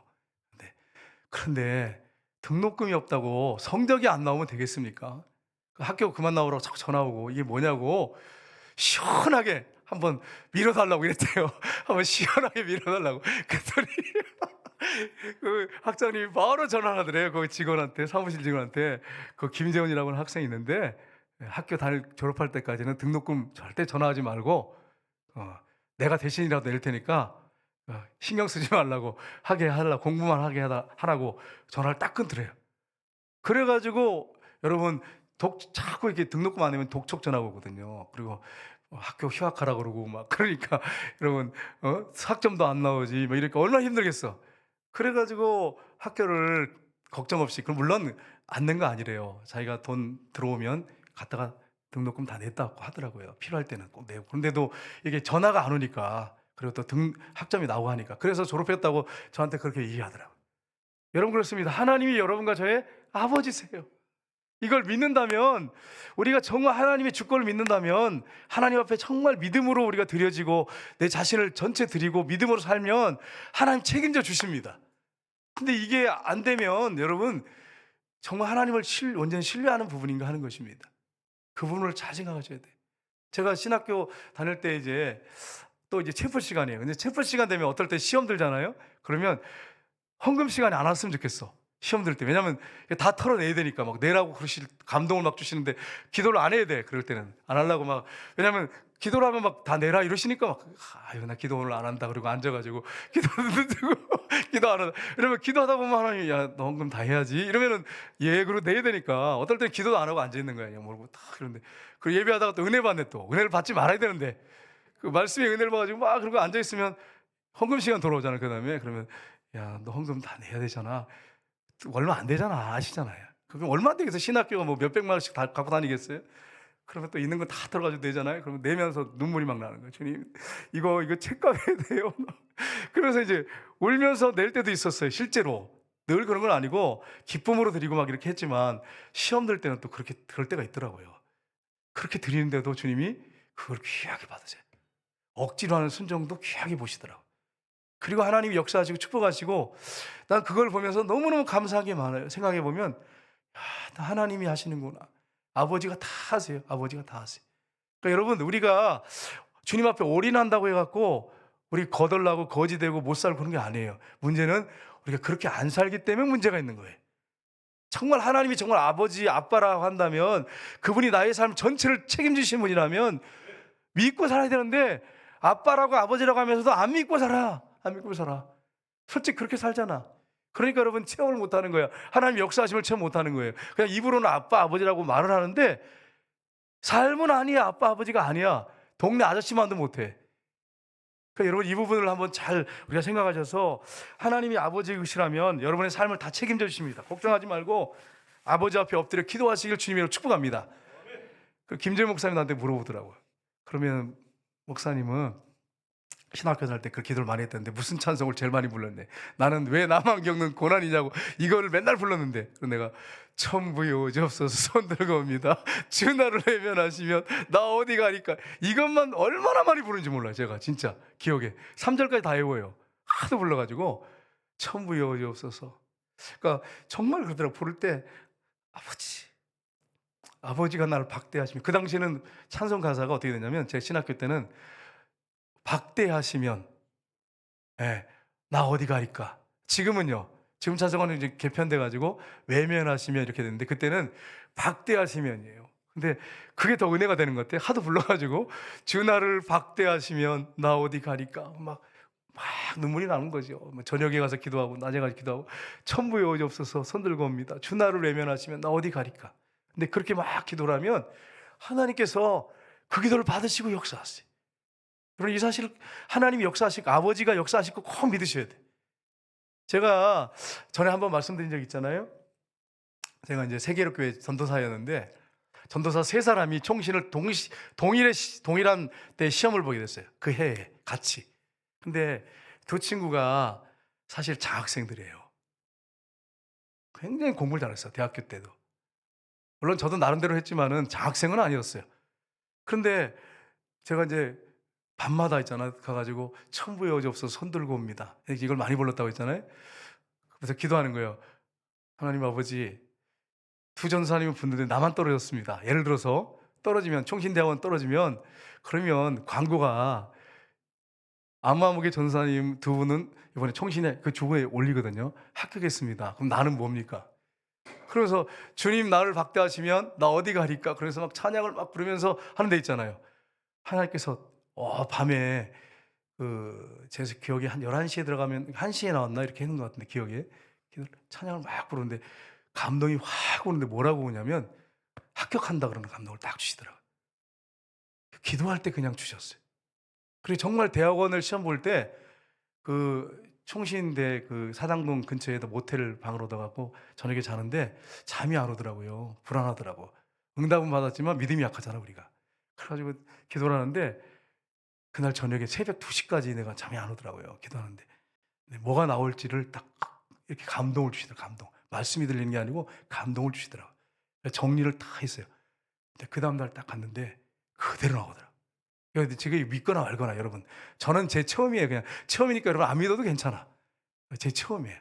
그런데 등록금이 없다고 성적이 안 나오면 되겠습니까? 그 학교 그만 나오라고 자꾸 전화 오고 이게 뭐냐고 시원하게 한번 밀어 달라고 이랬대요. 한번 시원하게 밀어 달라고. 그랬더니 그 학장님이 바로 전화를 하더래요. 그 직원한테, 사무실 직원한테. 그 김재훈이라고 하는 학생이 있는데 학교 졸업할 때까지는 등록금 절대 전화하지 말고 내가 대신이라도 낼 테니까 신경 쓰지 말라고 공부만 하게 하라고 전화를 딱 끊더래요. 그래 가지고 여러분 자꾸 이렇게 등록금 안 내면 독촉 전화가 오거든요. 그리고 학교 휴학하라 그러고 막 그러니까 여러분 학점도 안 나오지 뭐 이러니까 얼마나 힘들겠어. 그래 가지고 학교를 걱정 없이 물론 안 낸 거 아니래요. 자기가 돈 들어오면 갔다가 등록금 다 냈다고 하더라고요. 필요할 때는 꼭 내고. 그런데도 이게 전화가 안 오니까 그리고 또 학점이 나오고 하니까 그래서 졸업했다고 저한테 그렇게 얘기하더라고요. 여러분 그렇습니다. 하나님이 여러분과 저의 아버지세요. 이걸 믿는다면 우리가 정말 하나님의 주권을 믿는다면 하나님 앞에 정말 믿음으로 우리가 드려지고 내 자신을 전체 드리고 믿음으로 살면 하나님 책임져 주십니다. 근데 이게 안 되면 여러분 정말 하나님을 온전히 신뢰하는 부분인가 하는 것입니다. 그 부분을 잘 생각하셔야 돼요. 제가 신학교 다닐 때 이제 또 이제 체프 시간이에요. 근데 체프 시간 되면 어떨 때 시험 들잖아요. 그러면 헌금 시간이 안 왔으면 좋겠어. 시험 들 때. 왜냐면 다 털어내야 되니까 막 내라고 그러실 감동을 막 주시는데 기도를 안 해야 돼. 그럴 때는 안 하려고 막. 왜냐면 기도를 하면 막 다 내라 이러시니까 막 아유 나 기도 오늘 안 한다 그러고 앉아가지고 기도도 듣고 기도 안 한다. 이러면 기도하다 보면 하나님 야 너 헌금 다 해야지 이러면은 예 그러고 내야 되니까 어떨 때는 기도도 안 하고 앉아 있는 거야. 그냥 모르고 딱 그런데 그 예배하다가 또 은혜 받네 또 은혜를 받지 말아야 되는데 그 말씀에 은혜를 받아가지고 막 그러고 앉아 있으면 헌금 시간 돌아오잖아요. 그 다음에 그러면 야 너 헌금 다 내야 되잖아. 얼마 안 되잖아 아시잖아요. 그럼 얼마 안 되겠어요. 신학교가 뭐 몇백만 원씩 다 갖고 다니겠어요? 그러면 또 있는 거 다 들어가지고 내잖아요. 그러면 내면서 눈물이 막 나는 거예요. 주님 이거 책값 해야 돼요. 그래서 이제 울면서 낼 때도 있었어요. 실제로 늘 그런 건 아니고 기쁨으로 드리고 막 이렇게 했지만 시험 들 때는 또 그렇게 그럴 때가 있더라고요. 그렇게 드리는데도 주님이 그걸 귀하게 받으세요. 억지로 하는 순종도 귀하게 보시더라고요. 그리고 하나님이 역사하시고 축복하시고 난 그걸 보면서 너무너무 감사한 게 많아요. 생각해 보면 다 하나님이 하시는구나. 아버지가 다 하세요. 아버지가 다 하세요. 그러니까 여러분 우리가 주님 앞에 올인한다고 해갖고 우리 거덜나고 거지되고 못 살고 그런 게 아니에요. 문제는 우리가 그렇게 안 살기 때문에 문제가 있는 거예요. 정말 하나님이 정말 아버지 아빠라고 한다면 그분이 나의 삶 전체를 책임지신 분이라면 믿고 살아야 되는데 아빠라고 아버지라고 하면서도 안 믿고 살아. 안 믿고 살아. 솔직히 그렇게 살잖아. 그러니까 여러분 체험을 못하는 거야. 하나님 역사하심을 체험 못하는 거예요. 그냥 입으로는 아빠 아버지라고 말을 하는데 삶은 아니야. 아빠 아버지가 아니야. 동네 아저씨만도 못해. 그러니까 여러분 이 부분을 한번 잘 우리가 생각하셔서 하나님이 아버지이시라면 여러분의 삶을 다 책임져 주십니다. 걱정하지 말고 아버지 앞에 엎드려 기도하시길 주님으로 축복합니다. 그 김재 목사님 나한테 물어보더라고요. 그러면 목사님은 신학교 다닐 때 그 기도를 많이 했던데 무슨 찬송을 제일 많이 불렀네. 나는 왜 나만 겪는 고난이냐고 이거를 맨날 불렀는데 그래서 내가 천부여 오지옵소서 손 들고 옵니다. 주 나를 외면하시면 나 어디 가니까 이것만 얼마나 많이 부르는지 몰라요. 제가 진짜 기억에 3절까지 다 외워요. 하도 불러가지고 천부여 오지옵소서. 그러니까 정말 그러더라고. 부를 때 아버지가 나를 박대하시면 그 당시에는 찬송 가사가 어떻게 되냐면 제 신학교 때는 박대하시면 예, 나 어디 가니까. 지금은요. 지금 찬송가는 이제 개편돼 가지고 외면하시면 이렇게 되는데 그때는 박대하시면이에요. 근데 그게 더 은혜가 되는 것 같아요. 하도 불러 가지고 주 나를 박대하시면 나 어디 가니까 막 눈물이 나는 거죠. 뭐 저녁에 가서 기도하고 낮에 가서 기도하고 천부에 오지옵소서 손 들고 옵니다. 주 나를 외면하시면 나 어디 가니까. 근데 그렇게 막 기도를 하면 하나님께서 그 기도를 받으시고 역사하세요. 여러분 이 사실 하나님이 역사하시고 아버지가 하시고 꼭 믿으셔야 돼요. 제가 전에 한번 말씀드린 적 있잖아요. 제가 이제 세계로교회 전도사였는데 전도사 3사람이 총신을 동일한 때 시험을 보게 됐어요. 그 해에 같이. 근데 두 친구가 사실 장학생들이에요. 굉장히 공부를 잘했어요. 대학교 때도. 물론 저도 나름대로 했지만은 장학생은 아니었어요. 그런데 제가 이제 밤마다 있잖아요. 가가지고 천부에 오지옵소서 손 들고 옵니다. 이걸 많이 불렀다고 했잖아요. 그래서 기도하는 거예요. 하나님 아버지, 두 전사님을 붙는데 나만 떨어졌습니다. 예를 들어서 떨어지면 총신대학원 떨어지면 그러면 광고가 아무아무개 전사님 두 분은 이번에 총신에 그 주부에 올리거든요. 합격했습니다. 그럼 나는 뭡니까? 그러면서 주님 나를 박대하시면 나 어디 가리까? 그래서 막 찬양을 막 부르면서 하는 데 있잖아요. 하나님께서 밤에 제 기억에 한 11시에 들어가면 1시에 나왔나 이렇게 했는 것 같은데 기억에 찬양을 막 부르는데 감동이 확 오는데 뭐라고 오냐면 합격한다 그러는 감동을 딱 주시더라고요. 기도할 때 그냥 주셨어요. 그리고 정말 대학원을 시험 볼 때 그 총신대 그 사당동 근처에도 모텔 방을 얻어갖고 저녁에 자는데 잠이 안 오더라고요. 불안하더라고. 응답은 받았지만 믿음이 약하잖아 우리가. 그래가지고 기도를 하는데 그날 저녁에 새벽 2시까지 내가 잠이 안 오더라고요. 기도하는데 뭐가 나올지를 딱 이렇게 감동을 주시더라고요. 감동. 말씀이 들리는 게 아니고 감동을 주시더라고요. 정리를 다 했어요. 근데 그 다음 날 딱 갔는데 그대로 나오더라고요. 그러니까 지금 믿거나 말거나 여러분. 저는 제 처음이에요. 그냥 처음이니까 여러분 안 믿어도 괜찮아. 제 처음이에요.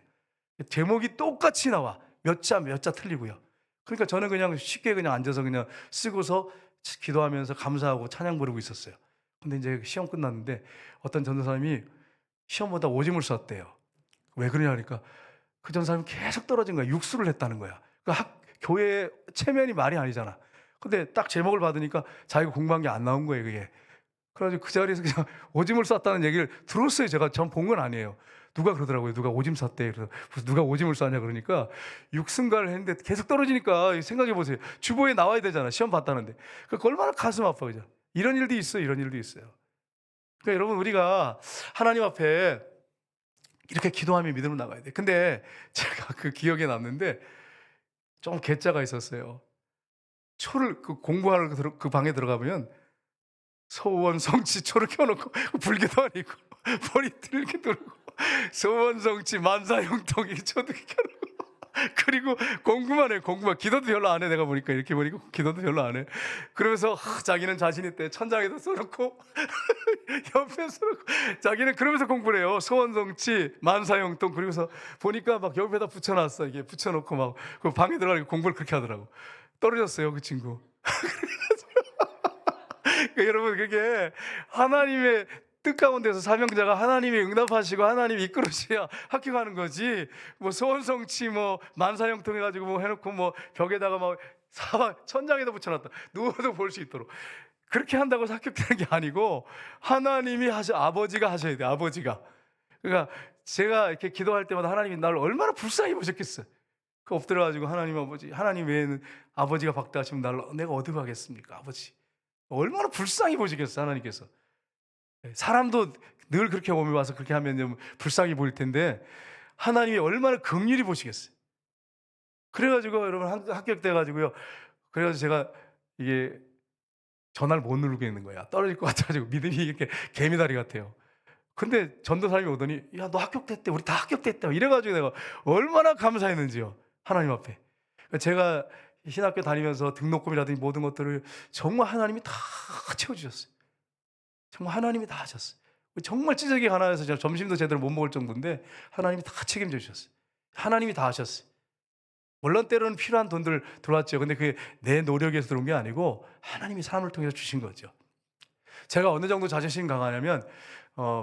제목이 똑같이 나와. 몇 자 틀리고요. 그러니까 저는 그냥 쉽게 그냥 앉아서 그냥 쓰고서 기도하면서 감사하고 찬양 부르고 있었어요. 근데 이제 시험 끝났는데 어떤 전도사님이 시험보다 오줌을 쌌대요. 왜 그러냐 하니까 그 전도사님이 계속 떨어진 거야. 육수를 했다는 거야. 교회 체면이 말이 아니잖아. 근데 딱 제목을 받으니까 자기가 공부한 게 안 나온 거예요, 그게. 그래가지고 그 자리에서 그냥 오줌을 쌌다는 얘기를 들었어요. 제가 전 본 건 아니에요. 누가 그러더라고요. 누가 오줌 쌌대. 그래서 누가 오줌을 싸냐 그러니까 육승가를 했는데 계속 떨어지니까 생각해 보세요. 주보에 나와야 되잖아. 시험 봤다는데. 그러니까 얼마나 가슴 아파 그죠. 이런 일도 있어요. 이런 일도 있어요. 그러니까 여러분 우리가 하나님 앞에 이렇게 기도하며 믿음으로 나가야 돼. 근데 제가 그 기억에 남는데 좀 괴짜가 있었어요. 초를 공부하러 그 방에 들어가면 소원 성취 초를 켜놓고 불교도 아니고 머리띠를 이렇게 들고 소원 성취 만사형통 이 초도 켜놓고 그리고 공부만 해. 공부만. 기도도 별로 안 해. 내가 보니까 이렇게 보니까 기도도 별로 안 해. 그러면서 자기는 자신 있대. 천장에도 써놓고 옆에 써놓고 자기는 그러면서 공부를 해요. 소원 성취 만사형통. 그러면서 보니까 막 옆에다 붙여놨어. 이게 붙여놓고 막 그 방에 들어가서 공부를 그렇게 하더라고. 떨어졌어요 그 친구. 그러니까 여러분 그게 하나님의 뜻 가운데서 사명자가 하나님이 응답하시고 하나님이 이끌으셔야 합격하는 거지. 뭐 소원성취 뭐 만사형통 해가지고 뭐 해놓고 뭐 벽에다가 막 천장에다 붙여놨다. 누워도 볼 수 있도록 그렇게 한다고 해서 합격되는 게 아니고 하나님이 아버지가 하셔야 돼요. 아버지가. 그러니까 제가 이렇게 기도할 때마다 하나님이 나를 얼마나 불쌍히 보셨겠어요. 그 엎드려가지고 하나님 아버지, 하나님 외에는 아버지가 박대하시면 나를 내가 어디 가겠습니까 아버지. 얼마나 불쌍히 보시겠어요 하나님께서. 사람도 늘 그렇게 몸에 와서 그렇게 하면 좀 불쌍히 보일 텐데 하나님이 얼마나 긍휼히 보시겠어요. 그래가지고 여러분 합격돼가지고요. 그래가지고 제가 이게 전화를 못 누르고 있는 거야. 떨어질 것 같아가지고 믿음이 이렇게 개미다리 같아요. 근데 전도사님이 오더니 야 너 합격됐대. 우리 다 합격됐대. 이래가지고 내가 얼마나 감사했는지요. 하나님 앞에. 제가 신학교 다니면서 등록금이라든지 모든 것들을 정말 하나님이 다 채워주셨어요. 정말 하나님이 다 하셨어요. 정말 찌질하게 가난해서 제가 점심도 제대로 못 먹을 정도인데 하나님이 다 책임져 주셨어요. 하나님이 다 하셨어요. 물론 때로는 필요한 돈들 들어왔죠. 근데 그게 내 노력에서 들어온 게 아니고 하나님이 사람을 통해서 주신 거죠. 제가 어느 정도 자존심 강하냐면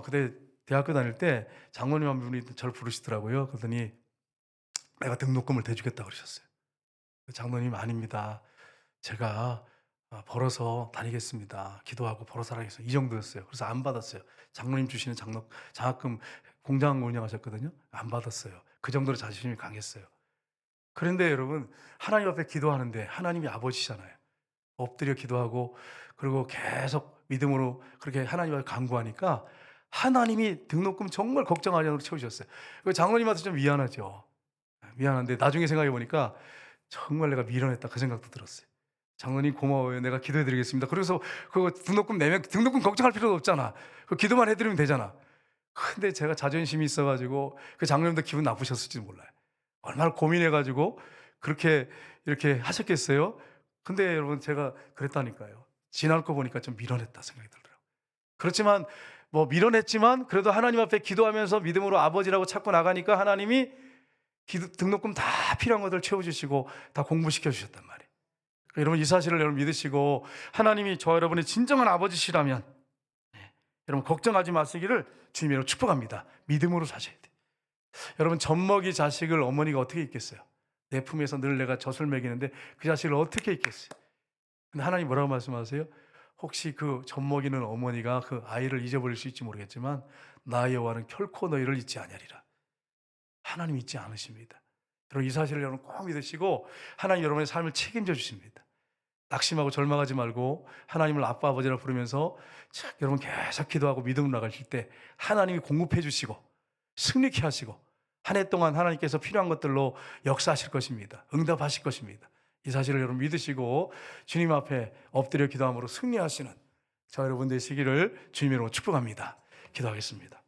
그때 대학교 다닐 때 장모님 한 분이 저를 부르시더라고요. 그러더니 내가 등록금을 대주겠다 그러셨어요. 장모님 아닙니다. 제가 벌어서 다니겠습니다. 기도하고 벌어서 다니겠습니다. 이 정도였어요. 그래서 안 받았어요. 장로님 주시는 장학금 공장 운영하셨거든요. 안 받았어요. 그 정도로 자존심이 강했어요. 그런데 여러분 하나님 앞에 기도하는데 하나님이 아버지잖아요. 엎드려 기도하고 그리고 계속 믿음으로 그렇게 하나님 앞에 간구하니까 하나님이 등록금 정말 걱정하지 않고 채우셨어요. 장로님한테 좀 미안하죠. 미안한데 나중에 생각해 보니까 정말 내가 미련했다 그 생각도 들었어요. 장로님 고마워요. 내가 기도해 드리겠습니다. 그래서 그거 등록금 내면 등록금 걱정할 필요도 없잖아. 그 기도만 해드리면 되잖아. 근데 제가 자존심이 있어가지고 그 장로님도 기분 나쁘셨을지 몰라요. 얼마나 고민해가지고 그렇게 이렇게 하셨겠어요? 근데 여러분 제가 그랬다니까요. 지날 거 보니까 좀 미련했다 생각이 들더라고요. 그렇지만 뭐 미련했지만 그래도 하나님 앞에 기도하면서 믿음으로 아버지라고 찾고 나가니까 하나님이 등록금 다 필요한 것들 채워주시고 다 공부시켜 주셨단 말이에요. 그러니까 여러분 이 사실을 여러분 믿으시고 하나님이 저 여러분의 진정한 아버지시라면 여러분 걱정하지 마시기를 주님으로 축복합니다. 믿음으로 사셔야 돼요. 여러분 젖먹이 자식을 어머니가 어떻게 있겠어요? 내 품에서 늘 내가 젖을 먹이는데 그 자식을 어떻게 있겠어요? 근데 하나님 뭐라고 말씀하세요? 혹시 그 젖먹이는 어머니가 그 아이를 잊어버릴 수 있지 모르겠지만 나 여호와는 결코 너희를 잊지 아니하리라. 하나님 잊지 않으십니다. 여러분 이 사실을 여러분 꼭 믿으시고 하나님 여러분의 삶을 책임져 주십니다. 낙심하고 절망하지 말고 하나님을 아빠 아버지라 부르면서 여러분 계속 기도하고 믿음으로 나가실 때 하나님이 공급해 주시고 승리케 하시고 한 해 동안 하나님께서 필요한 것들로 역사하실 것입니다. 응답하실 것입니다. 이 사실을 여러분 믿으시고 주님 앞에 엎드려 기도함으로 승리하시는 저 여러분 되시기를 주님으로 축복합니다. 기도하겠습니다.